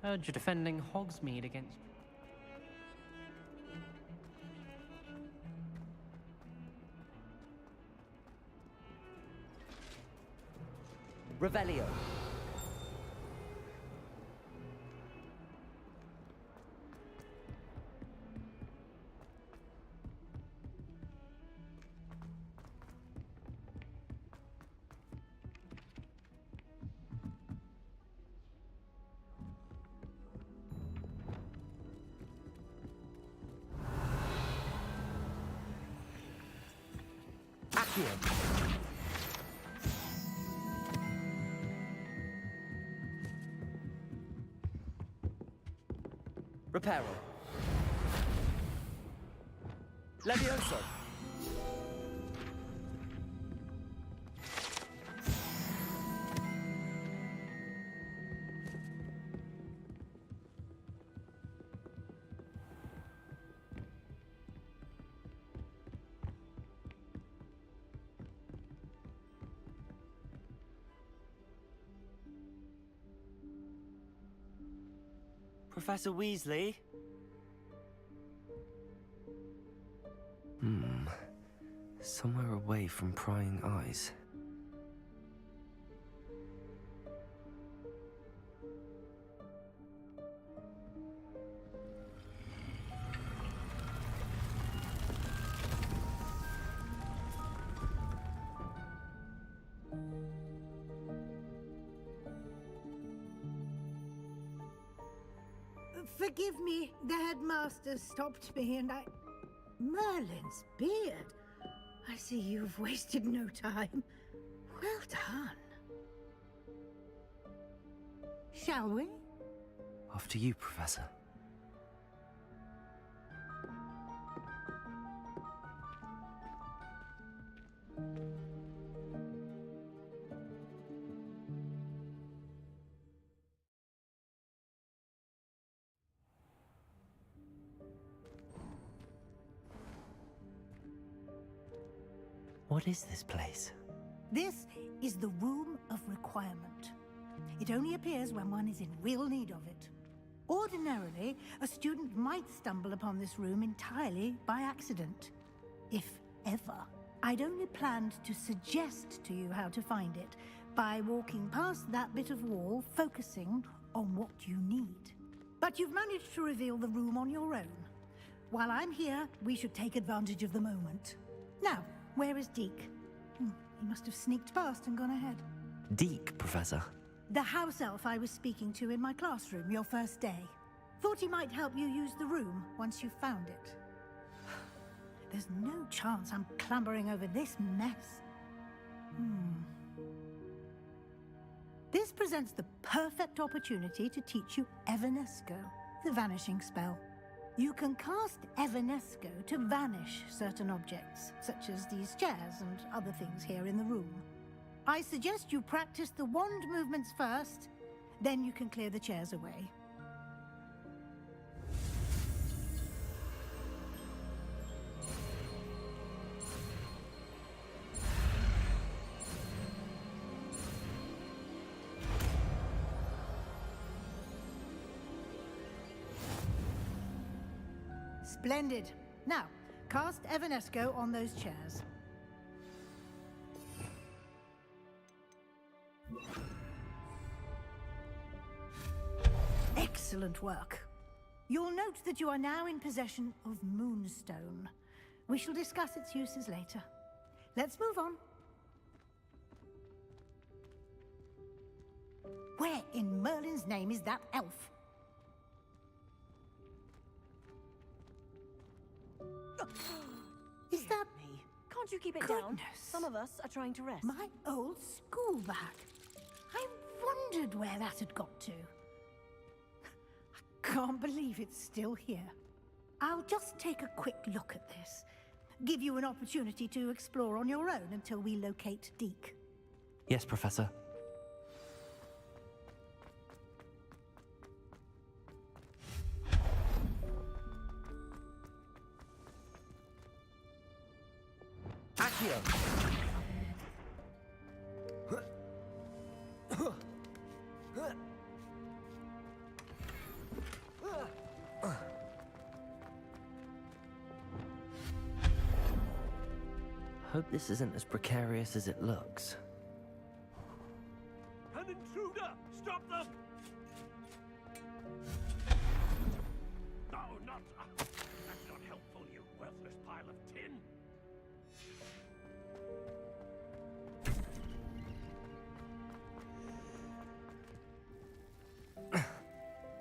Heard you're defending Hogsmeade against... Revelio. Accio. Reparo. Levioso. Professor Weasley? Somewhere away from prying eyes. Forgive me, the headmaster stopped me and I... Merlin's beard. I see you've wasted no time. Well done. Shall we? After you, Professor. What is this place? This is the Room of Requirement. It only appears when one is in real need of it. Ordinarily, a student might stumble upon this room entirely by accident. If ever. I'd only planned to suggest to you how to find it by walking past that bit of wall, focusing on what you need. But you've managed to reveal the room on your own. While I'm here, we should take advantage of the moment. Now, where is Deke? He must have sneaked past and gone ahead. Deke, Professor. The house elf I was speaking to in my classroom your first day. Thought he might help you use the room once you found it. There's no chance I'm clambering over this mess. This presents the perfect opportunity to teach you Evanesco, the vanishing spell. You can cast Evanesco to vanish certain objects, such as these chairs and other things here in the room. I suggest you practice the wand movements first, then you can clear the chairs away. Splendid. Now, cast Evanesco on those chairs. Excellent work. You'll note that you are now in possession of Moonstone. We shall discuss its uses later. Let's move on. Where in Merlin's name is that elf? Can't you keep it Goodness. down? Some of us are trying to rest. My old school bag. I wondered where that had got to. I can't believe it's still here. I'll just take a quick look at this. Give you an opportunity to explore on your own until we locate Deke. Yes, Professor. Accio! Hope this isn't as precarious as it looks. An intruder! Stop them! No, not... that's not helpful, you worthless pile of tin.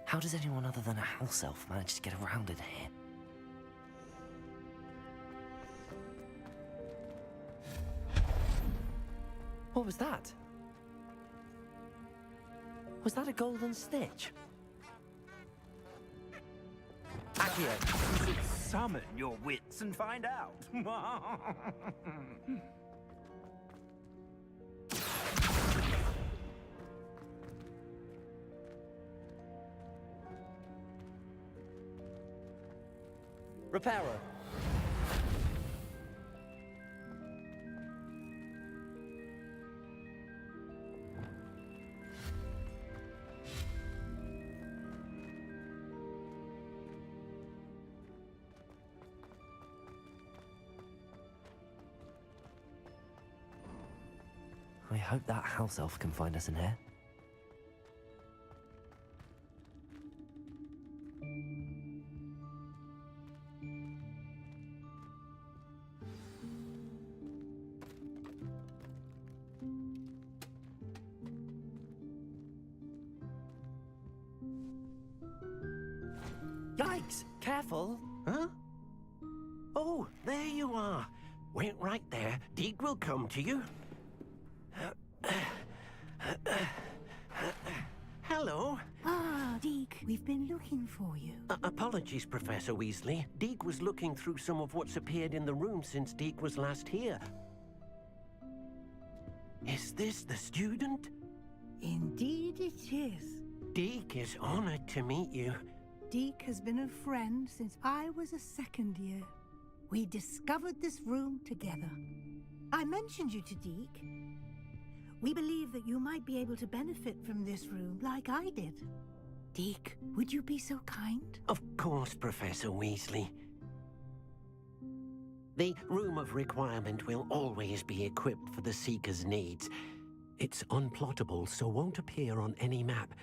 How does anyone other than a house elf manage to get around in here? What was that? Was that a golden snitch? Accio! You should summon your wits and find out. Reparo. I hope that house elf can find us in here. Yikes! Careful! Huh? Oh, there you are. Wait right there. Deke will come to you. Hello. Ah, Deke, we've been looking for you. Apologies, Professor Weasley. Deke was looking through some of what's appeared in the room since Deke was last here. Is this the student? Indeed it is. Deke is honored to meet you. Deke has been a friend since I was a second year. We discovered this room together. I mentioned you to Deke. We believe that you might be able to benefit from this room like I did. Deke, would you be so kind? Of course, Professor Weasley. The Room of Requirement will always be equipped for the Seeker's needs. It's unplottable, so won't appear on any map.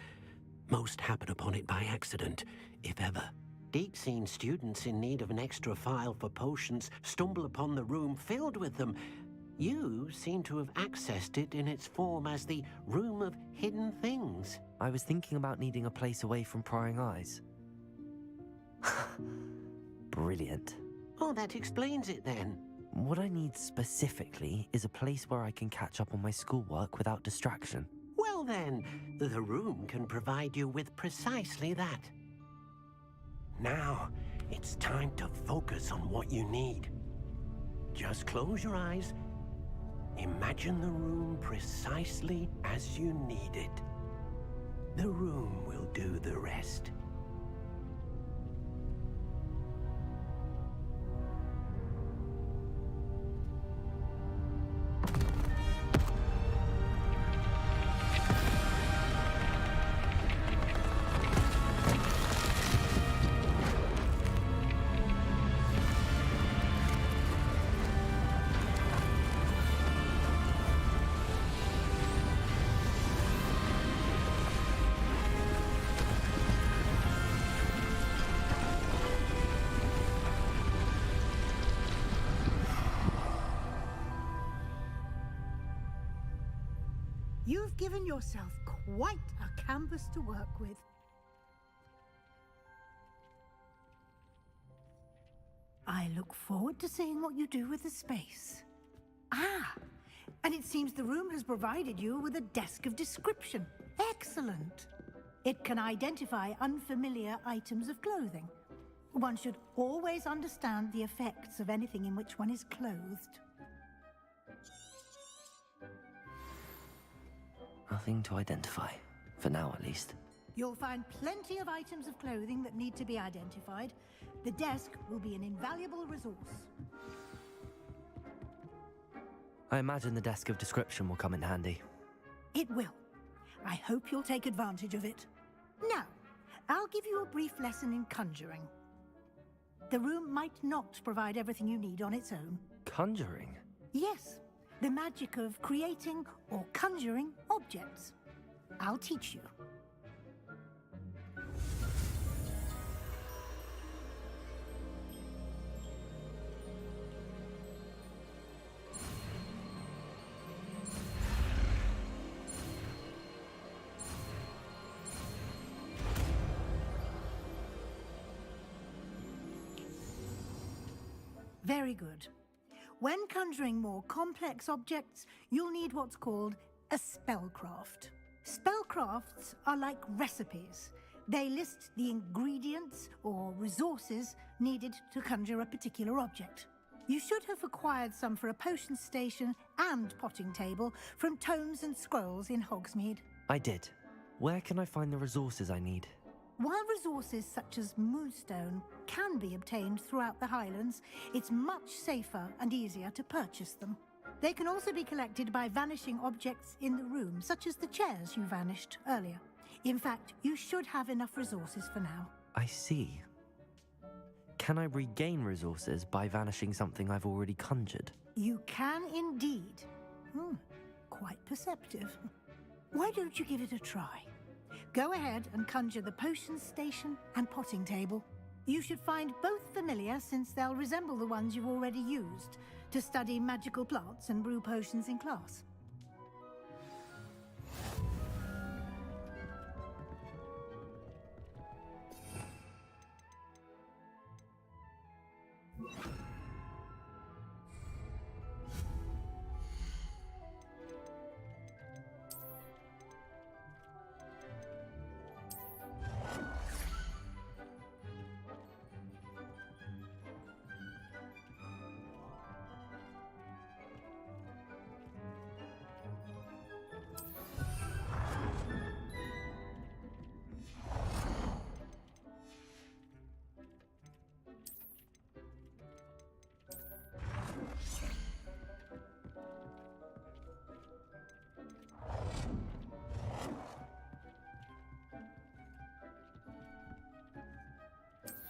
Most happen upon it by accident, if ever. Deke's seen students in need of an extra file for potions stumble upon the room filled with them. You seem to have accessed it in its form as the Room of Hidden Things. I was thinking about needing a place away from prying eyes. Brilliant. Oh, that explains it then. What I need specifically is a place where I can catch up on my schoolwork without distraction. Well then, the room can provide you with precisely that. Now, it's time to focus on what you need. Just close your eyes. Imagine the room precisely as you need it. The room will do the rest. You've given yourself quite a canvas to work with. I look forward to seeing what you do with the space. Ah, and it seems the room has provided you with a desk of description. Excellent. It can identify unfamiliar items of clothing. One should always understand the effects of anything in which one is clothed. Nothing to identify. For now, at least. You'll find plenty of items of clothing that need to be identified. The desk will be an invaluable resource. I imagine the desk of description will come in handy. It will. I hope you'll take advantage of it. Now, I'll give you a brief lesson in conjuring. The room might not provide everything you need on its own. Conjuring? Yes, the magic of creating or conjuring objects. I'll teach you. Very good. When conjuring more complex objects, you'll need what's called a spellcraft. Spellcrafts are like recipes. They list the ingredients or resources needed to conjure a particular object. You should have acquired some for a potion station and potting table from tomes and scrolls in Hogsmeade. I did. Where can I find the resources I need? While resources such as moonstone can be obtained throughout the Highlands, it's much safer and easier to purchase them. They can also be collected by vanishing objects in the room, such as the chairs you vanished earlier. In fact, you should have enough resources for now. I see. Can I regain resources by vanishing something I've already conjured? You can indeed. Quite perceptive. Why don't you give it a try? Go ahead and conjure the potion station and potting table. You should find both familiar, since they'll resemble the ones you've already used to study magical plants and brew potions in class.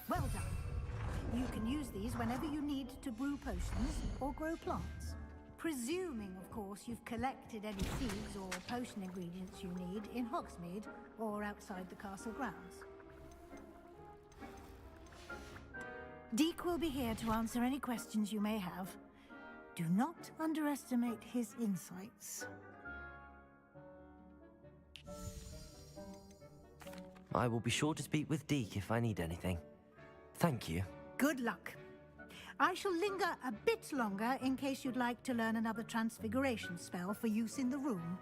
Well done. You can use these whenever you need to brew potions or grow plants. Presuming, of course, you've collected any seeds or potion ingredients you need in Hogsmeade or outside the castle grounds. Deke will be here to answer any questions you may have. Do not underestimate his insights. I will be sure to speak with Deke if I need anything. Thank you. Good luck. I shall linger a bit longer in case you'd like to learn another transfiguration spell for use in the room.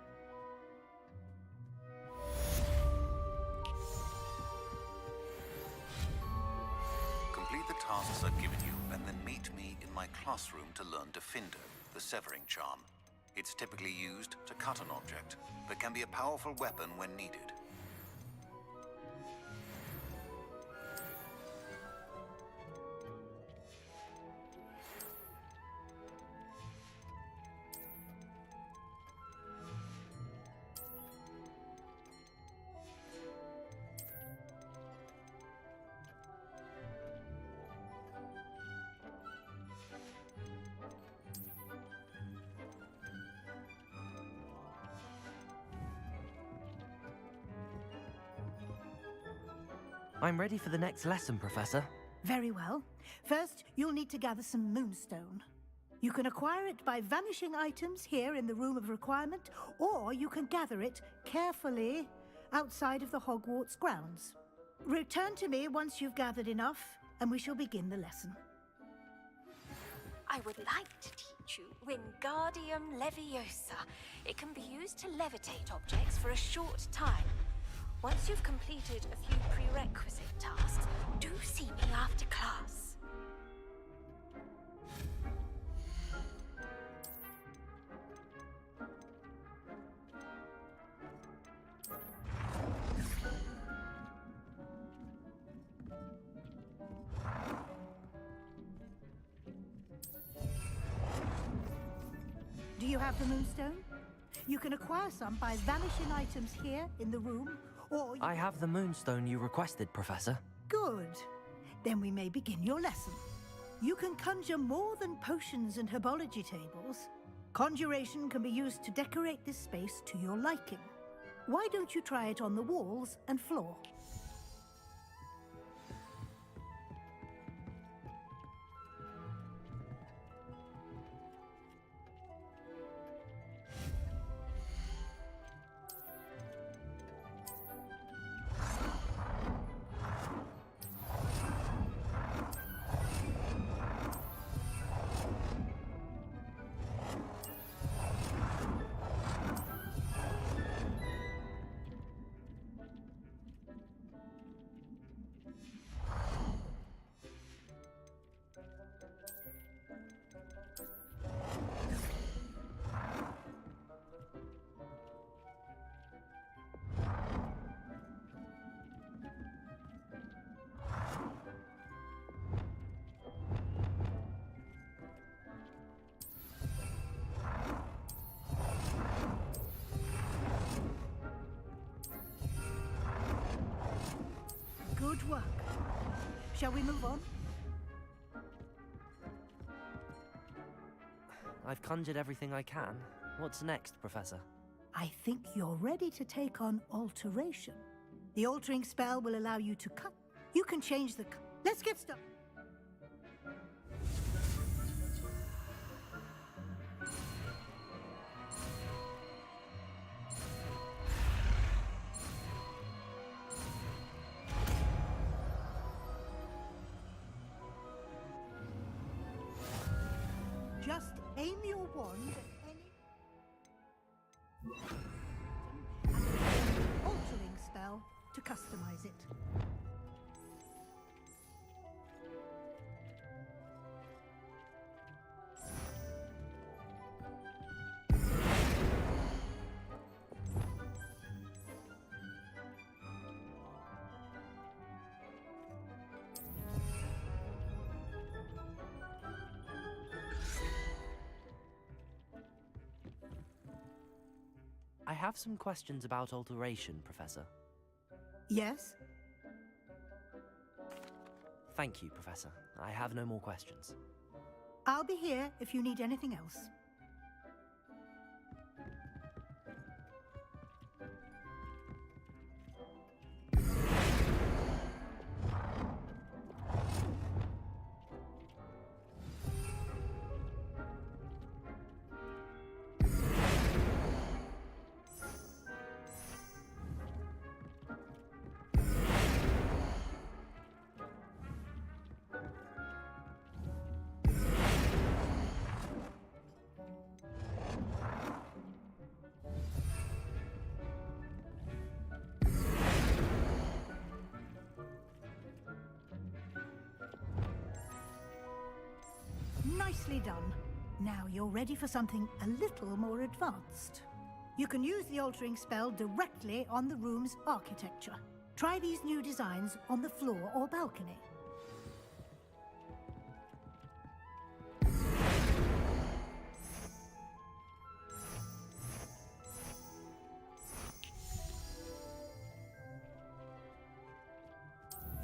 Complete the tasks I've given you, and then meet me in my classroom to learn Defindo, the severing charm. It's typically used to cut an object, but can be a powerful weapon when needed. I'm ready for the next lesson, Professor. Very well. First, you'll need to gather some moonstone. You can acquire it by vanishing items here in the Room of Requirement, or you can gather it carefully outside of the Hogwarts grounds. Return to me once you've gathered enough, and we shall begin the lesson. I would like to teach you Wingardium Leviosa. It can be used to levitate objects for a short time. Once you've completed a few prerequisite tasks, do see me after class. Do you have the Moonstone? You can acquire some by vanishing items here in the room, or I have the Moonstone you requested, Professor. Good. Then we may begin your lesson. You can conjure more than potions and herbology tables. Conjuration can be used to decorate this space to your liking. Why don't you try it on the walls and floor? Good work. Shall we move on? I've conjured everything I can. What's next, Professor? I think you're ready to take on alteration. The altering spell will allow you to cut. You can change the... Let's get started. Just aim your wand at any... and an altering spell to customize it. I have some questions about alteration, Professor. Yes? Thank you, Professor. I have no more questions. I'll be here if you need anything else. Nicely done. Now you're ready for something a little more advanced. You can use the altering spell directly on the room's architecture. Try these new designs on the floor or balcony.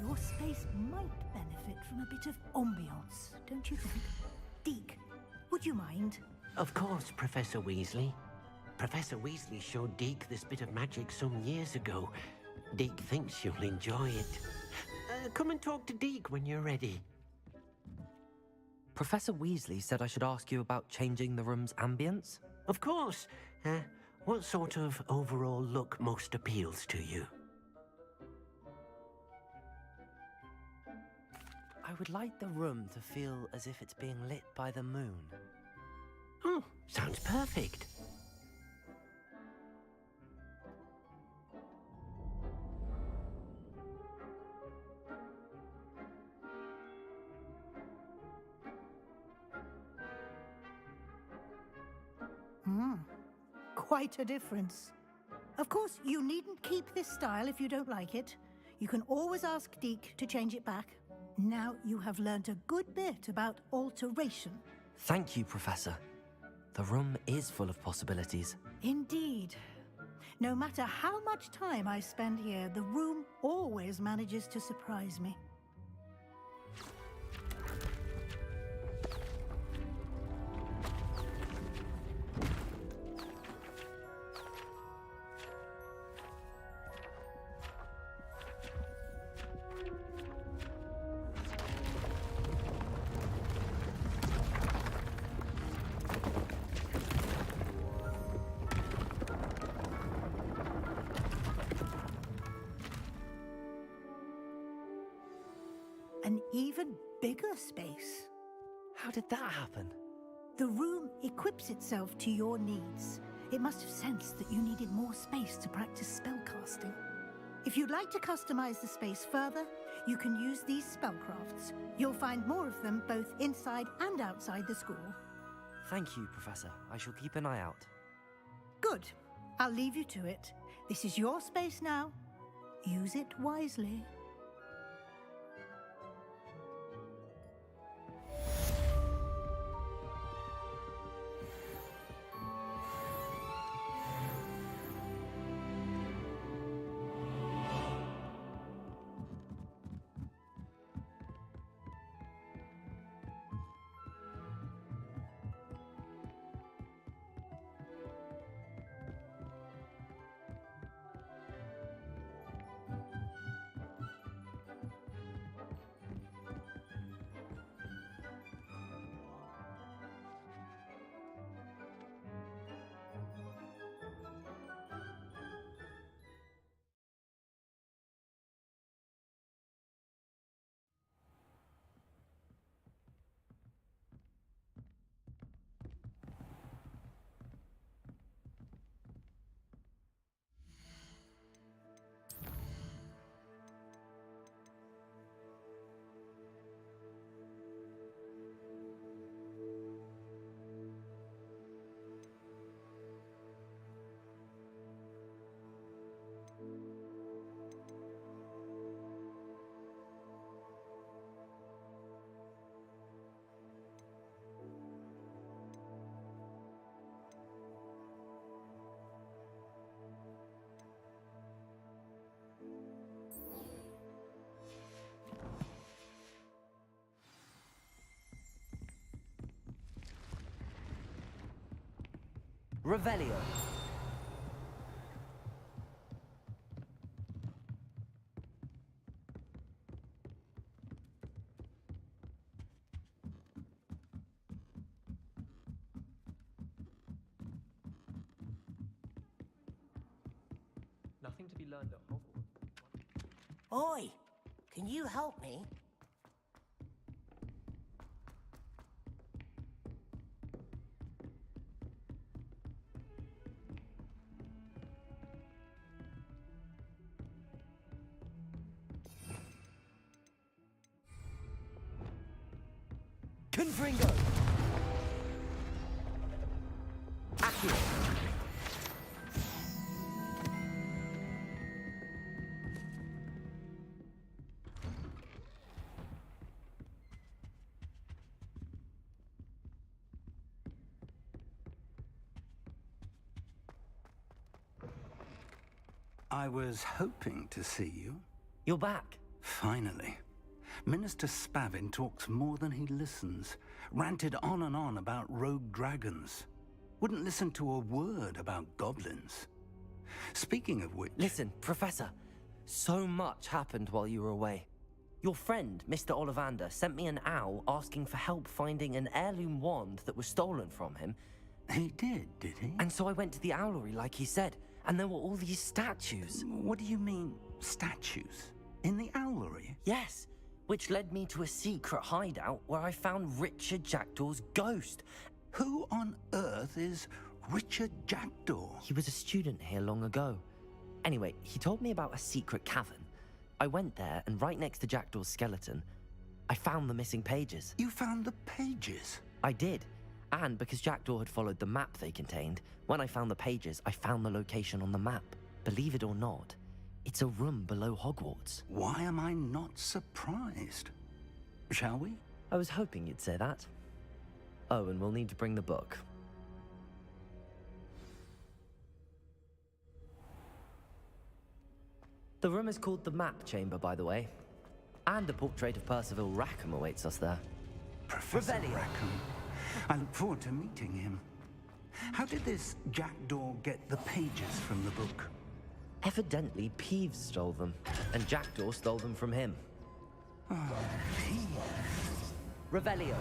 Your space might benefit from a bit of ambiance, don't you think? Deke, would you mind? Of course, Professor Weasley. Professor Weasley showed Deke this bit of magic some years ago. Deke thinks you'll enjoy it. Come and talk to Deke when you're ready. Professor Weasley said I should ask you about changing the room's ambience? Of course. What sort of overall look most appeals to you? I would like the room to feel as if it's being lit by the moon. Oh, sounds perfect. Quite a difference. Of course, you needn't keep this style if you don't like it. You can always ask Deke to change it back. Now you have learnt a good bit about alteration. Thank you, Professor. The room is full of possibilities. Indeed. No matter how much time I spend here, the room always manages to surprise me. An even bigger space. How did that happen? The room equips itself to your needs. It must have sensed that you needed more space to practice spellcasting. If you'd like to customize the space further, you can use these spellcrafts. You'll find more of them both inside and outside the school. Thank you, Professor. I shall keep an eye out. Good. I'll leave you to it. This is your space now. Use it wisely. Revelio. Nothing to be learned at Hogwarts. Oi! Can you help me? Confringo! Accio! I was hoping to see you. You're back. Finally. Minister Spavin talks more than he listens. Ranted on and on about rogue dragons. Wouldn't listen to a word about goblins. Speaking of which... Listen, Professor. So much happened while you were away. Your friend, Mr. Ollivander, sent me an owl asking for help finding an heirloom wand that was stolen from him. He did he? And so I went to the owlery like he said, and there were all these statues. What do you mean, statues? In the owlery? Yes. which led me to a secret hideout where I found Richard Jackdaw's ghost. Who on earth is Richard Jackdaw? He was a student here long ago. Anyway, he told me about a secret cavern. I went there, and right next to Jackdaw's skeleton, I found the missing pages. You found the pages? I did. And because Jackdaw had followed the map they contained, when I found the pages, I found the location on the map. Believe it or not, it's a room below Hogwarts. Why am I not surprised? Shall we? I was hoping you'd say that. Oh, and we'll need to bring the book. The room is called the Map Chamber, by the way. And a portrait of Percival Rackham awaits us there. Professor Rackham. I look forward to meeting him. How did this Jackdaw get the pages from the book? Evidently, Peeves stole them, and Jackdaw stole them from him. Oh, Peeves. Revelio.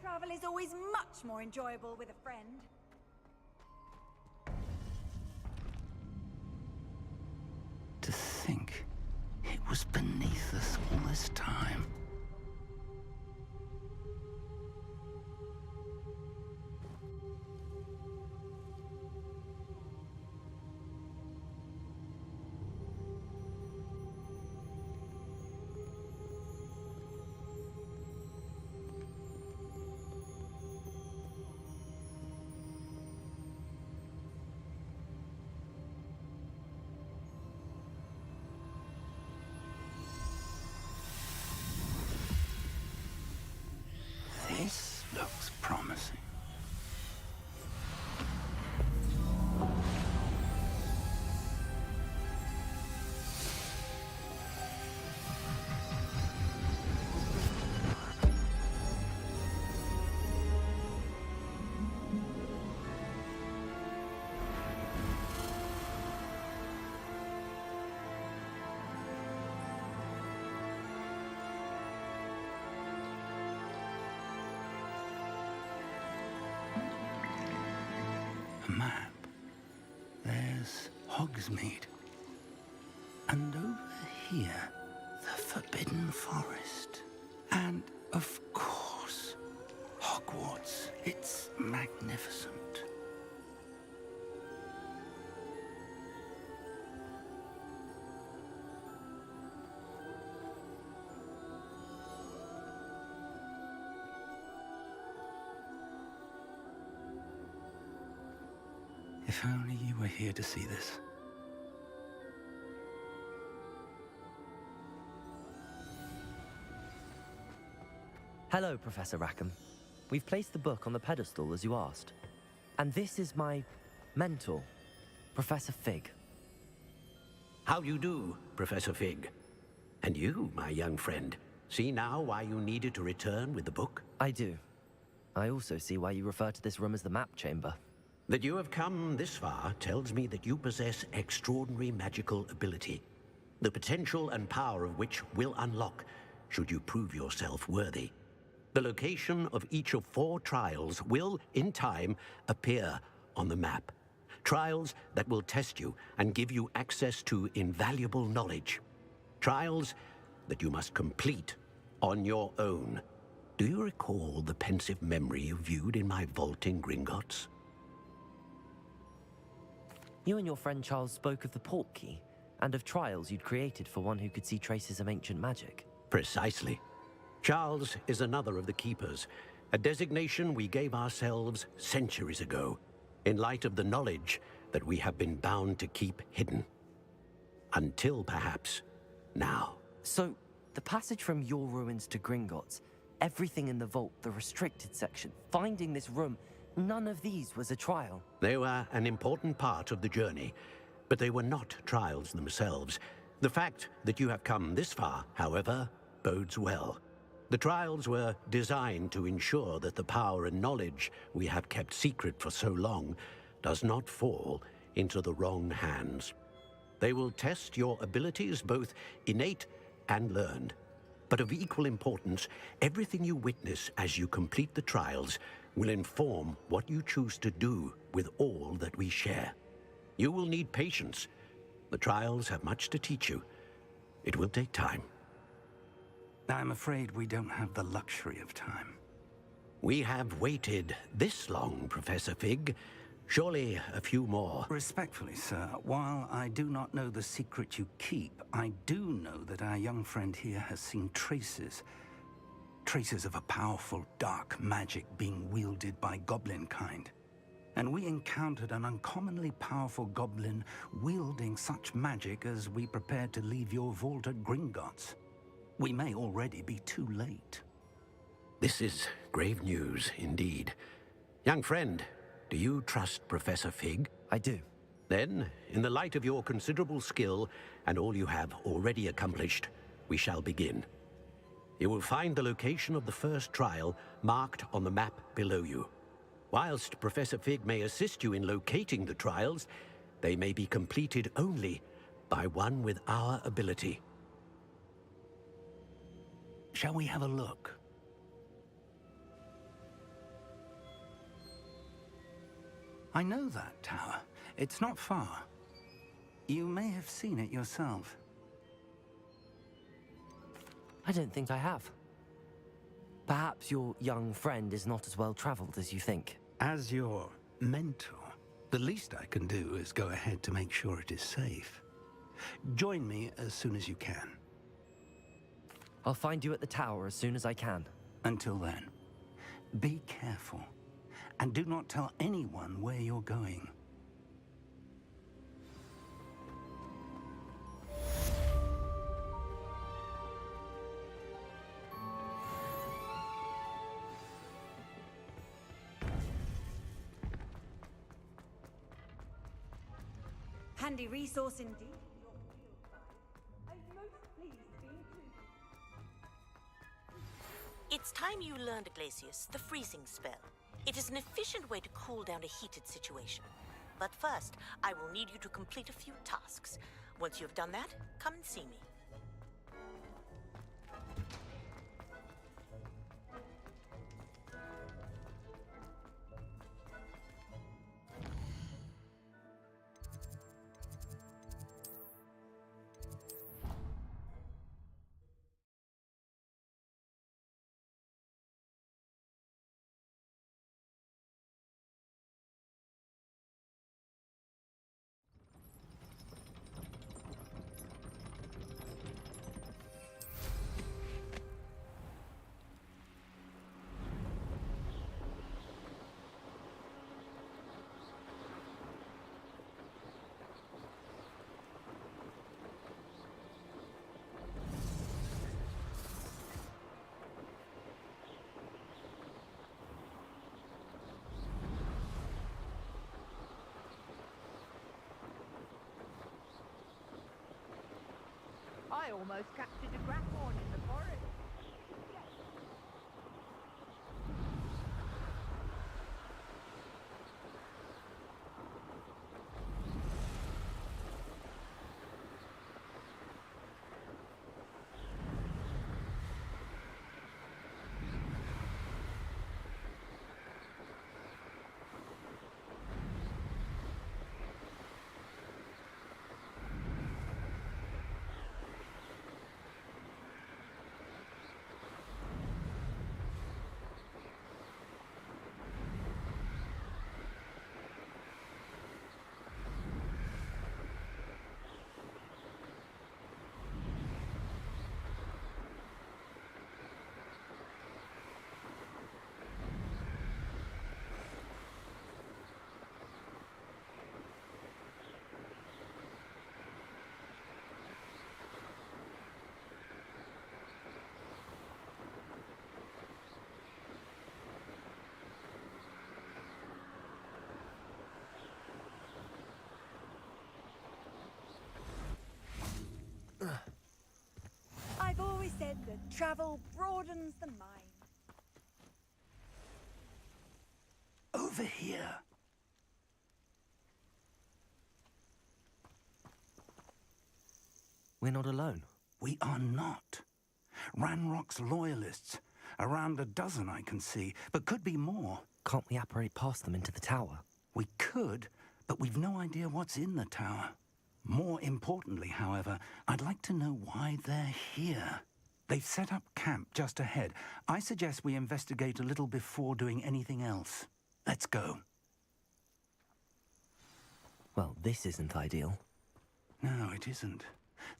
Travel is always much more enjoyable with a friend. To think it was beneath us all this time. This looks promising. Map. There's Hogsmeade. And over here, the Forbidden Forest. And, of course, Hogwarts. It's magnificent. If only you were here to see this. Hello, Professor Rackham. We've placed the book on the pedestal as you asked. And this is my mentor, Professor Fig. How do you do, Professor Fig? And you, my young friend, see now why you needed to return with the book? I do. I also see why you refer to this room as the Map Chamber. That you have come this far tells me that you possess extraordinary magical ability, the potential and power of which will unlock should you prove yourself worthy. The location of each of 4 trials will, in time, appear on the map. Trials that will test you and give you access to invaluable knowledge. Trials that you must complete on your own. Do you recall the pensive memory you viewed in my vault in Gringotts? You and your friend Charles spoke of the Portkey, and of trials you'd created for one who could see traces of ancient magic. Precisely. Charles is another of the Keepers, a designation we gave ourselves centuries ago, in light of the knowledge that we have been bound to keep hidden. Until, perhaps, now. So, the passage from your ruins to Gringotts, everything in the vault, the restricted section, finding this room, none of these was a trial. They were an important part of the journey, but they were not trials themselves. The fact that you have come this far, however, bodes well. The trials were designed to ensure that the power and knowledge we have kept secret for so long does not fall into the wrong hands. They will test your abilities, both innate and learned. But of equal importance, everything you witness as you complete the trials will inform what you choose to do with all that we share. You will need patience. The trials have much to teach you. It will take time. I'm afraid we don't have the luxury of time. We have waited this long, Professor Fig. Surely a few more. Respectfully, sir, while I do not know the secret you keep, I do know that our young friend here has seen traces of a powerful dark magic being wielded by goblin kind. And we encountered an uncommonly powerful goblin wielding such magic as we prepared to leave your vault at Gringotts. We may already be too late. This is grave news indeed. Young friend, do you trust Professor Fig? I do. Then, in the light of your considerable skill and all you have already accomplished, we shall begin. You will find the location of the first trial marked on the map below you. Whilst Professor Fig may assist you in locating the trials, they may be completed only by one with our ability. Shall we have a look? I know that tower. It's not far. You may have seen it yourself. I don't think I have. Perhaps your young friend is not as well traveled as you think. As your mentor, the least I can do is go ahead to make sure it is safe. Join me as soon as you can. I'll find you at the tower as soon as I can. Until then, be careful. And do not tell anyone where you're going. Handy resource indeed. I'm most pleased being included. It's time you learned, Glacius, the freezing spell. It is an efficient way to cool down a heated situation. But first, I will need you to complete a few tasks. Once you have done that, come and see me. I almost captured a grapphorn in the forest. I've always said that travel broadens the mind. Over here. We're not alone. We are not. Ranrock's loyalists. Around a dozen I can see, but could be more. Can't we apparate past them into the tower? We could, but we've no idea what's in the tower. More importantly, however, I'd like to know why they're here. They've set up camp just ahead. I suggest we investigate a little before doing anything else. Let's go. Well, this isn't ideal. No, it isn't.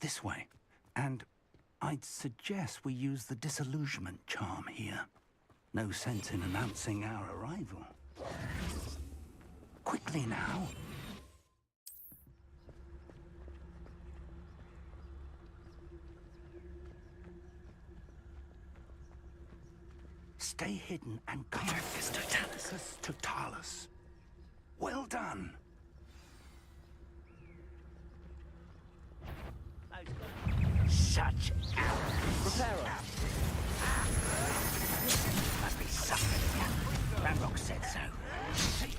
This way. And I'd suggest we use the disillusionment charm here. No sense in announcing our arrival. Quickly now. Stay hidden and come. Totalis. Totalis. Well done. Such Reparo. Must be something. Ranrock said so.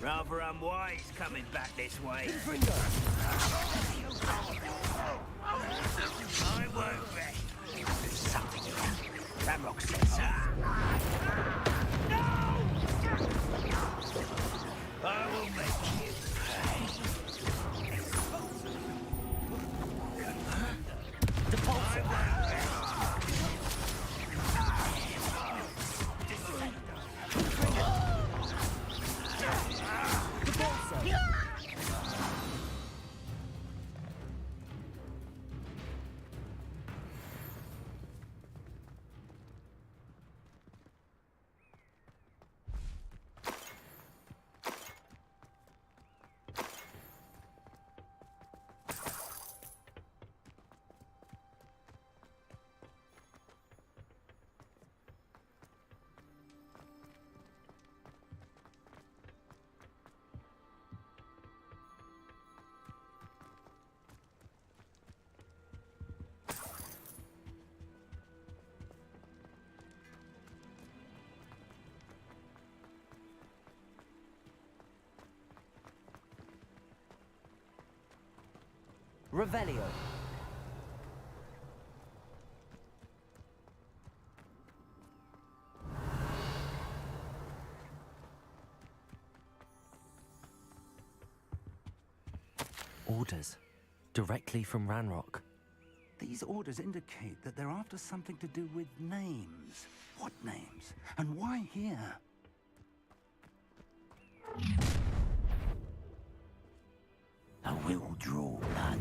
Rather unwise coming back this way. I won't rest. There's something here. Ranrock said so. No! I will make you pay. Revelio. Orders. Directly from Ranrock. These orders indicate that they're after something to do with names. What names? And why here? I will draw blood.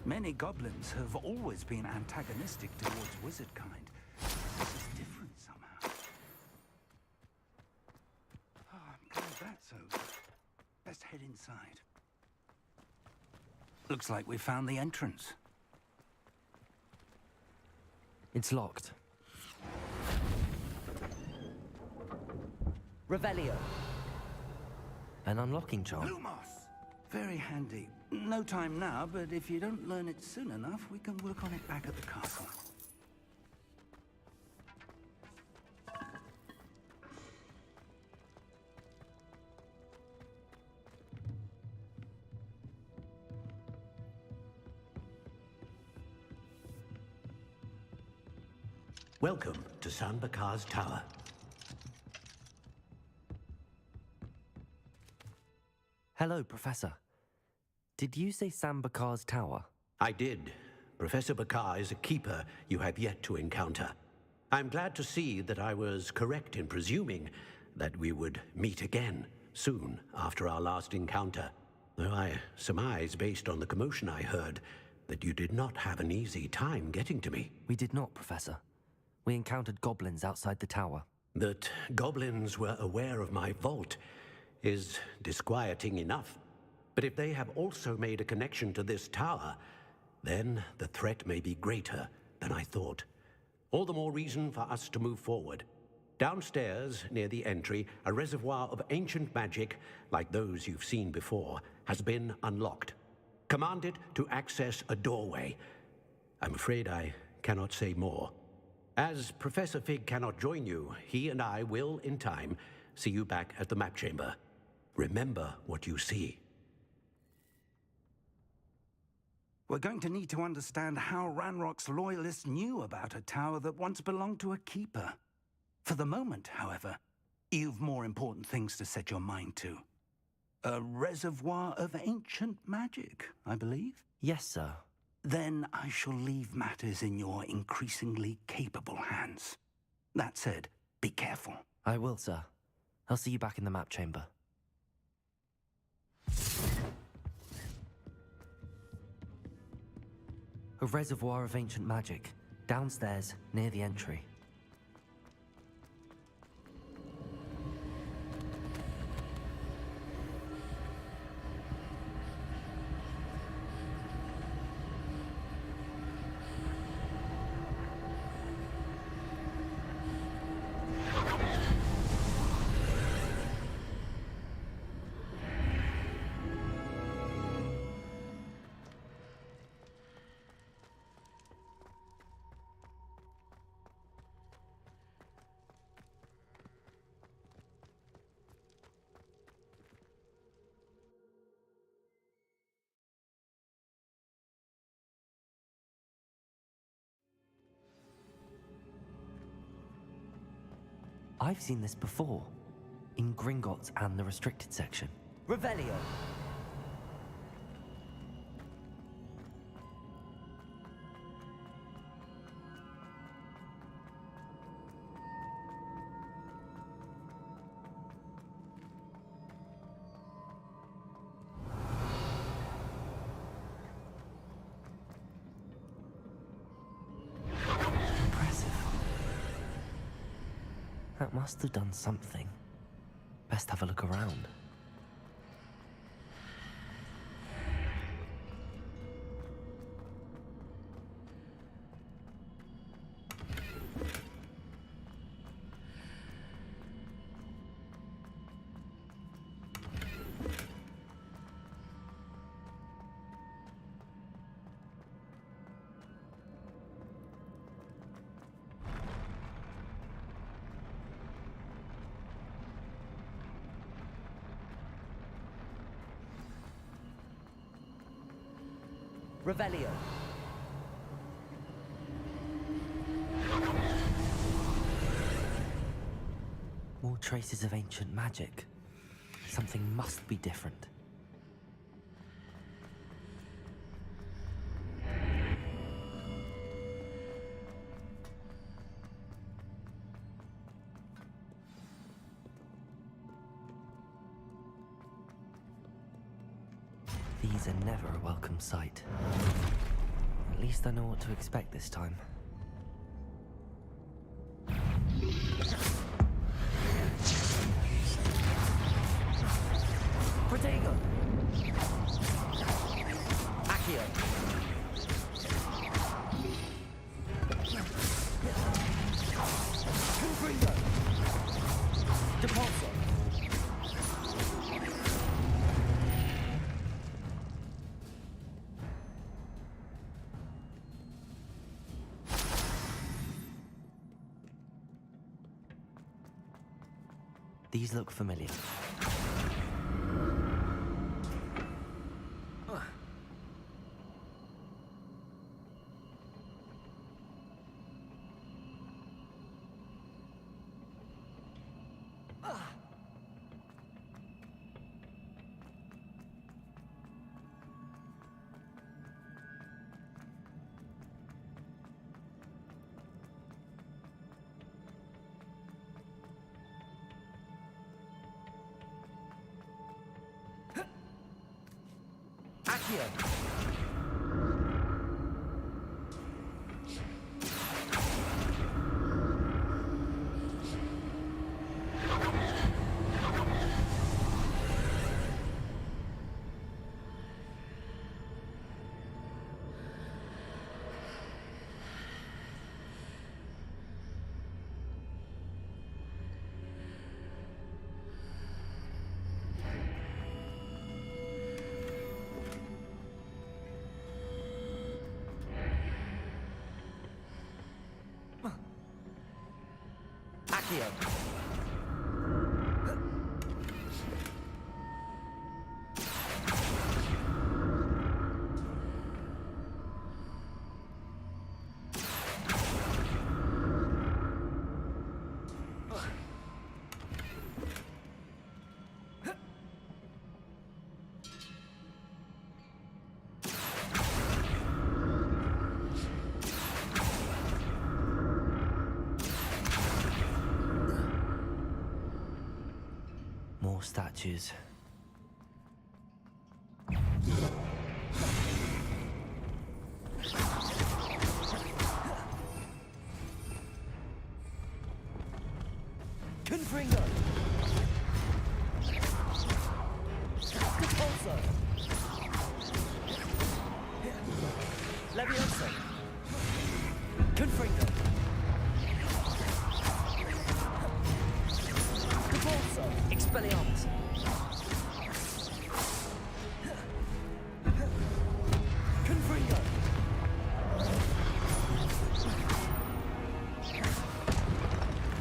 Many goblins have always been antagonistic towards wizard kind. This is different somehow. Oh, I'm glad that's over. Let's head inside. Looks like we found the entrance. It's locked. Revelio. An unlocking charm. Lumos! Very handy. No time now, but if you don't learn it soon enough, we can work on it back at the castle. Welcome to San Bakar's Tower. Hello, Professor. Did you say Sam Bakar's tower? I did. Professor Bakar is a keeper you have yet to encounter. I'm glad to see that I was correct in presuming that we would meet again soon after our last encounter. Though I surmise, based on the commotion I heard, that you did not have an easy time getting to me. We did not, Professor. We encountered goblins outside the tower. That goblins were aware of my vault is disquieting enough. But if they have also made a connection to this tower, then the threat may be greater than I thought. All the more reason for us to move forward. Downstairs, near the entry, a reservoir of ancient magic, like those you've seen before, has been unlocked. Command it to access a doorway. I'm afraid I cannot say more. As Professor Fig cannot join you, he and I will, in time, see you back at the map chamber. Remember what you see. We're going to need to understand how Ranrock's loyalists knew about a tower that once belonged to a keeper. For the moment, however, you've more important things to set your mind to. A reservoir of ancient magic, I believe? Yes, sir. Then I shall leave matters in your increasingly capable hands. That said, be careful. I will, sir. I'll see you back in the map chamber. A reservoir of ancient magic, downstairs, near the entry. I've seen this before, in Gringotts and the restricted section. Revelio! That must have done something. Best have a look around. Revelio. More traces of ancient magic. Something must be different. These are never a welcome sight. At least I know what to expect this time. Protego! Accio! Confringo! Depulso! These look familiar. Accio! Accio. More statues. Confringo! Repulsor! Leviosa! Confringo! Repulsor! Expelliarmus! Confringo!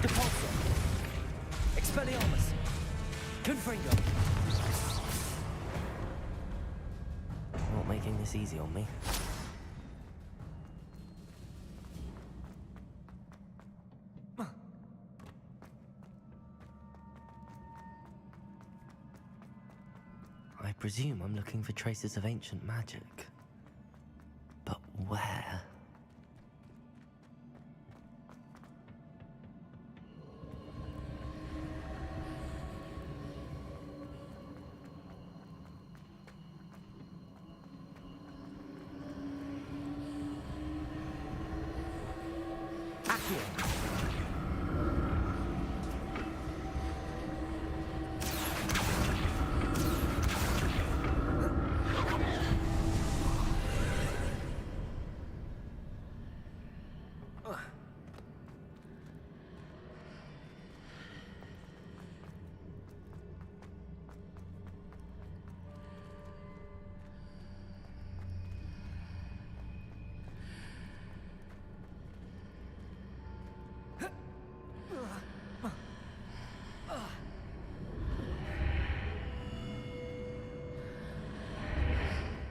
Repulsor! Expelliarmus! Confringo! Not making this easy on me. I presume I'm looking for traces of ancient magic. But where? Accio!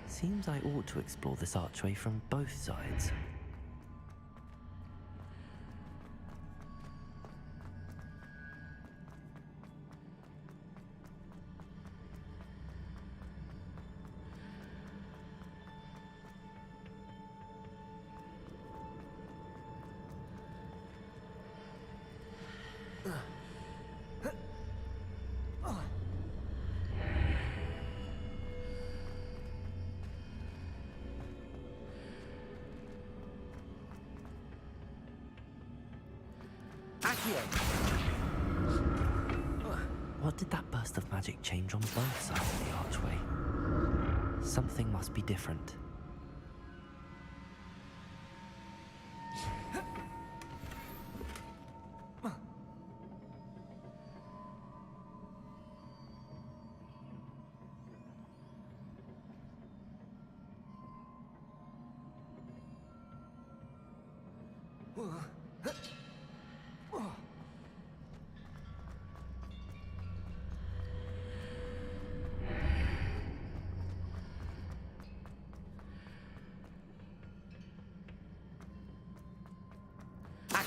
Seems I ought to explore this archway from both sides. What did that burst of magic change on both sides of the archway? Something must be different.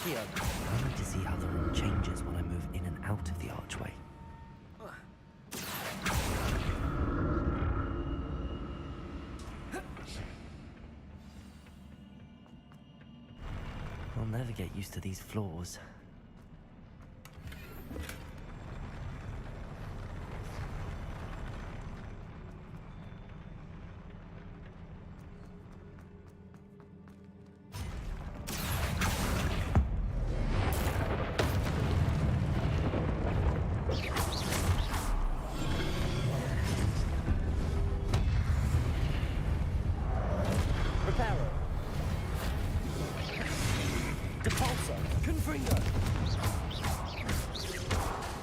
I need to see how the room changes when I move in and out of the archway. I'll never get used to these floors.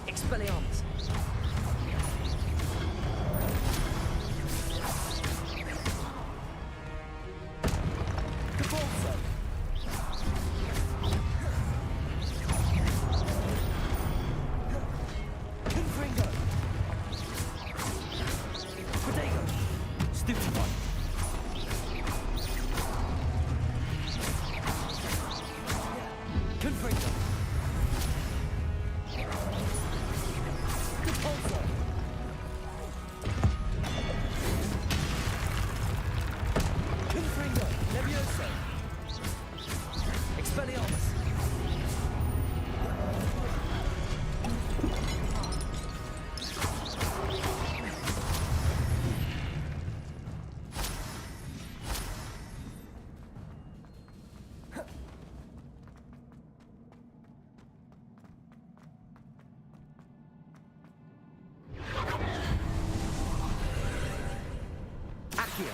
Expelliarmus! Accio.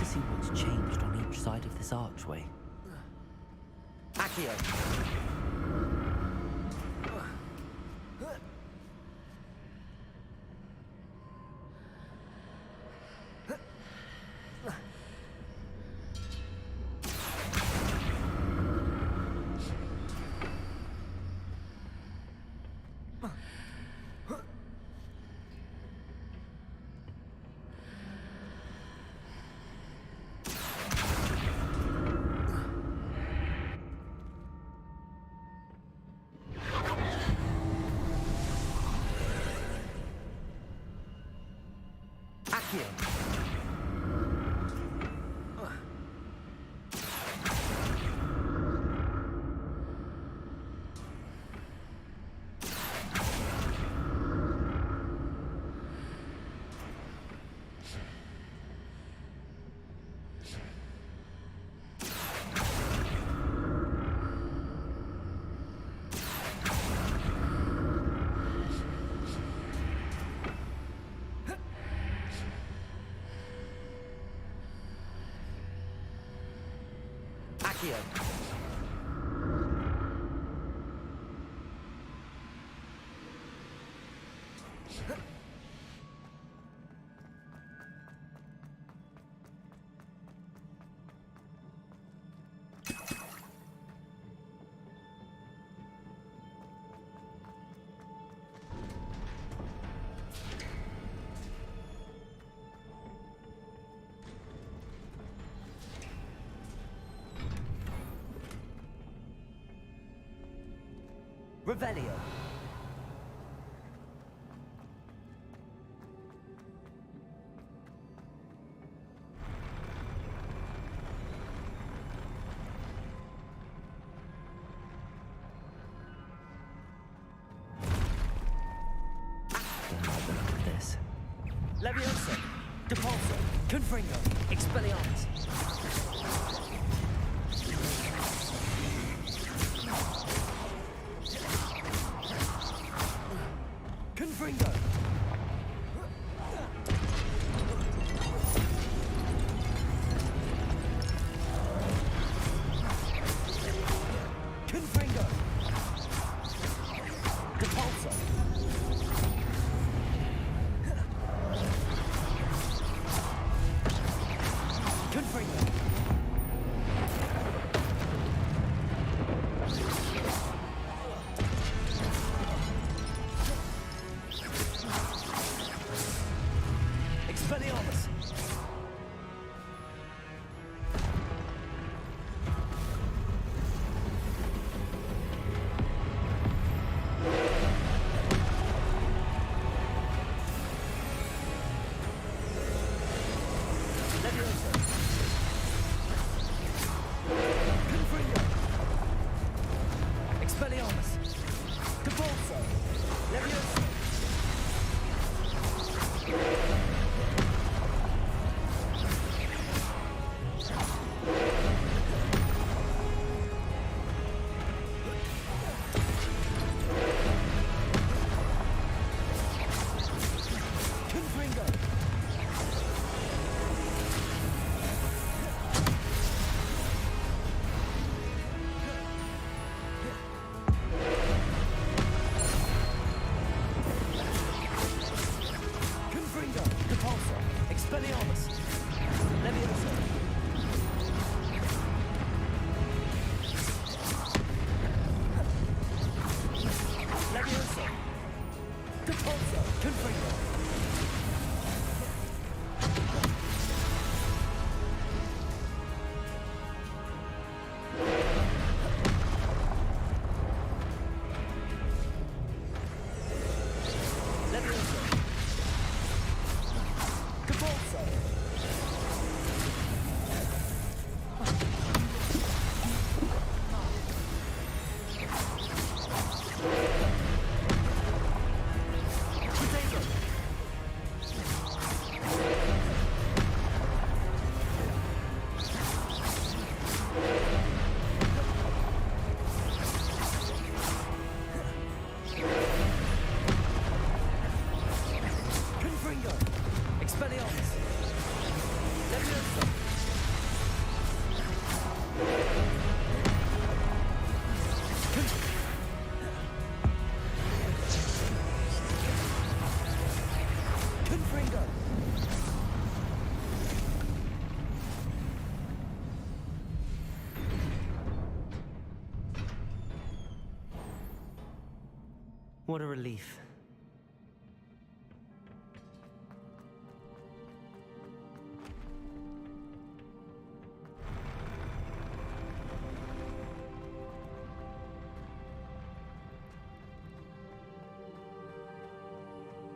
See what's changed on each side of this archway. Accio. Accio. Revelio. This. Leviosa, Depulso, Confringo, Expelliarmus. Confringo! Confringo! Depulso! Confringo! Expelliarmus! Leviosa! Confringo! Expelliarmus! Depulso! Leviosa! What a relief.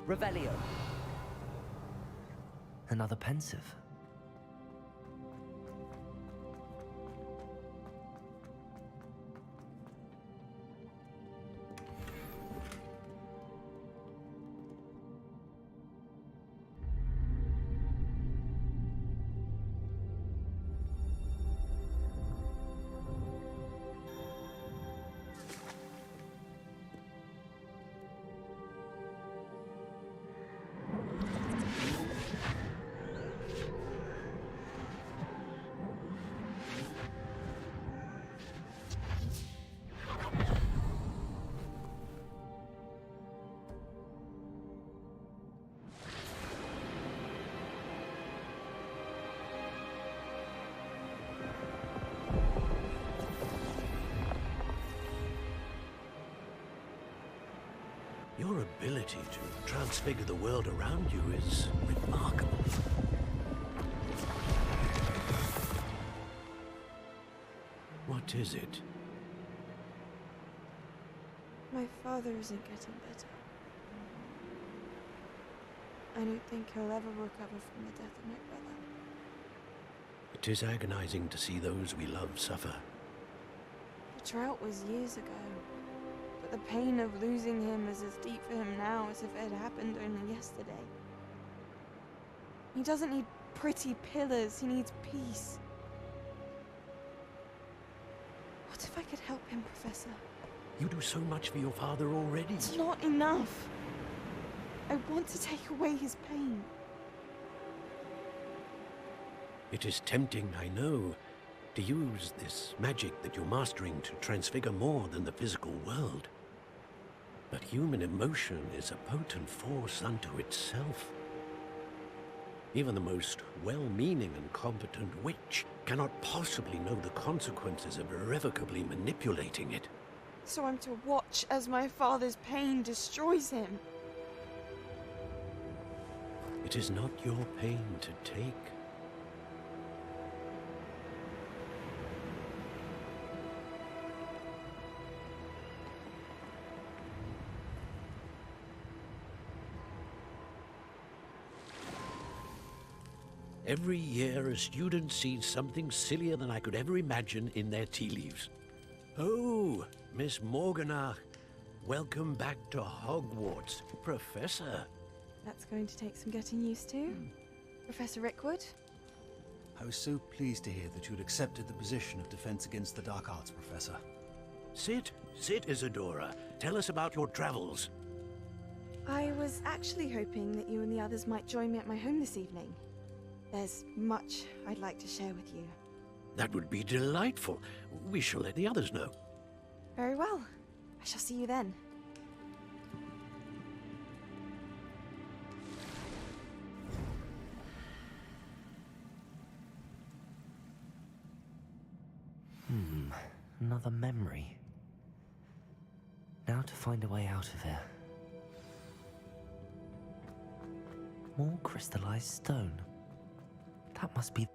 Revelio. Another pensive. Your ability to transfigure the world around you is remarkable. What is it? My father isn't getting better. I don't think he'll ever recover from the death of my brother. It is agonizing to see those we love suffer. The drought was years ago, but the pain of losing him is as deep for him now as if it had happened only yesterday. He doesn't need pretty pillars, he needs peace. What if I could help him, Professor? You do so much for your father already. It's not enough. I want to take away his pain. It is tempting, I know, to use this magic that you're mastering to transfigure more than the physical world. But human emotion is a potent force unto itself. Even the most well-meaning and competent witch cannot possibly know the consequences of irrevocably manipulating it. So I'm to watch as my father's pain destroys him. It is not your pain to take. Every year, a student sees something sillier than I could ever imagine in their tea leaves. Oh, Miss Morganach, welcome back to Hogwarts, Professor. That's going to take some getting used to. Professor Rickwood? I was so pleased to hear that you'd accepted the position of Defense Against the Dark Arts, Professor. Sit, Isadora. Tell us about your travels. I was actually hoping that you and the others might join me at my home this evening. There's much I'd like to share with you. That would be delightful. We shall let the others know. Very well. I shall see you then. Another memory. Now to find a way out of here. More crystallized stone. That must be...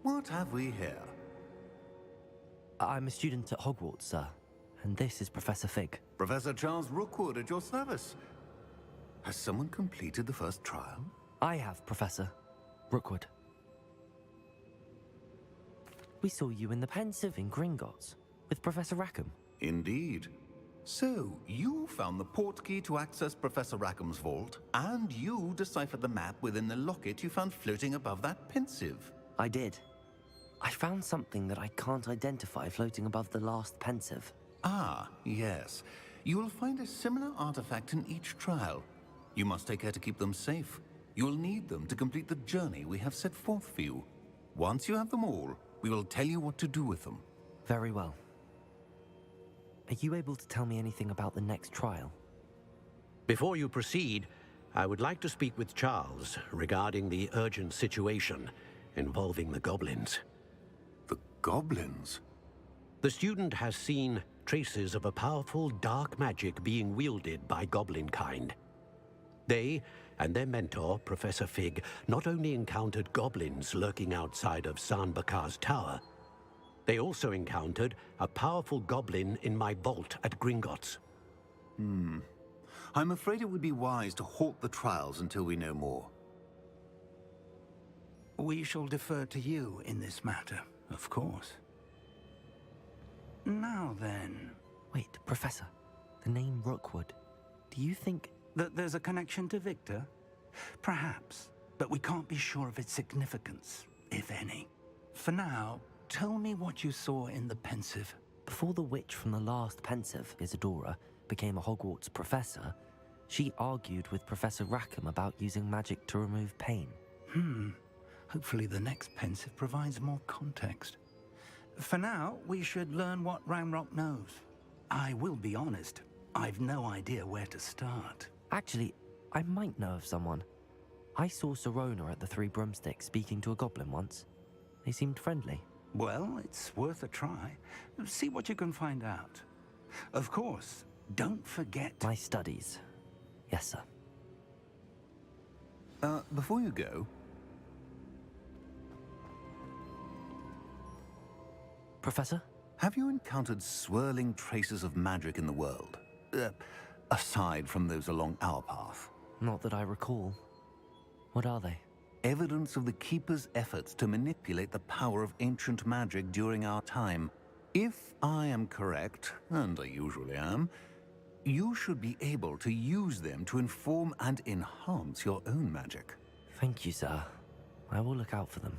What have we here? I'm a student at Hogwarts, sir. And this is Professor Fig. Professor Charles Rookwood at your service. Has someone completed the first trial? I have, Professor Rookwood. We saw you in the Pensive in Gringotts with Professor Rackham. Indeed. So, you found the portkey to access Professor Rackham's vault, and you deciphered the map within the locket you found floating above that Pensive. I did. I found something that I can't identify floating above the last Pensive. Ah, yes. You will find a similar artifact in each trial. You must take care to keep them safe. You will need them to complete the journey we have set forth for you. Once you have them all, we will tell you what to do with them. Very well. Are you able to tell me anything about the next trial? Before you proceed, I would like to speak with Charles regarding the urgent situation involving the goblins. The goblins? The student has seen traces of a powerful dark magic being wielded by goblin kind. They and their mentor, Professor Fig, not only encountered goblins lurking outside of San Bakar's tower, they also encountered a powerful goblin in my vault at Gringotts. I'm afraid it would be wise to halt the trials until we know more. We shall defer to you in this matter, of course. Now then... Wait, Professor. The name Rookwood. Do you think... that there's a connection to Victor? Perhaps, but we can't be sure of its significance, if any. For now, tell me what you saw in the Pensive. Before the witch from the last Pensive, Isadora, became a Hogwarts professor, she argued with Professor Rackham about using magic to remove pain. Hopefully the next Pensive provides more context. For now, we should learn what Ranrock knows. I will be honest, I've no idea where to start. Actually, I might know of someone. I saw Sirona at the Three Broomsticks speaking to a goblin once. They seemed friendly. Well, it's worth a try. See what you can find out. Of course, don't forget... my studies. Yes, sir. Before you go... Professor? Have you encountered swirling traces of magic in the world? Aside from those along our path? Not that I recall. What are they? Evidence of the Keeper's efforts to manipulate the power of ancient magic during our time. If I am correct, and I usually am, you should be able to use them to inform and enhance your own magic. Thank you, sir. I will look out for them.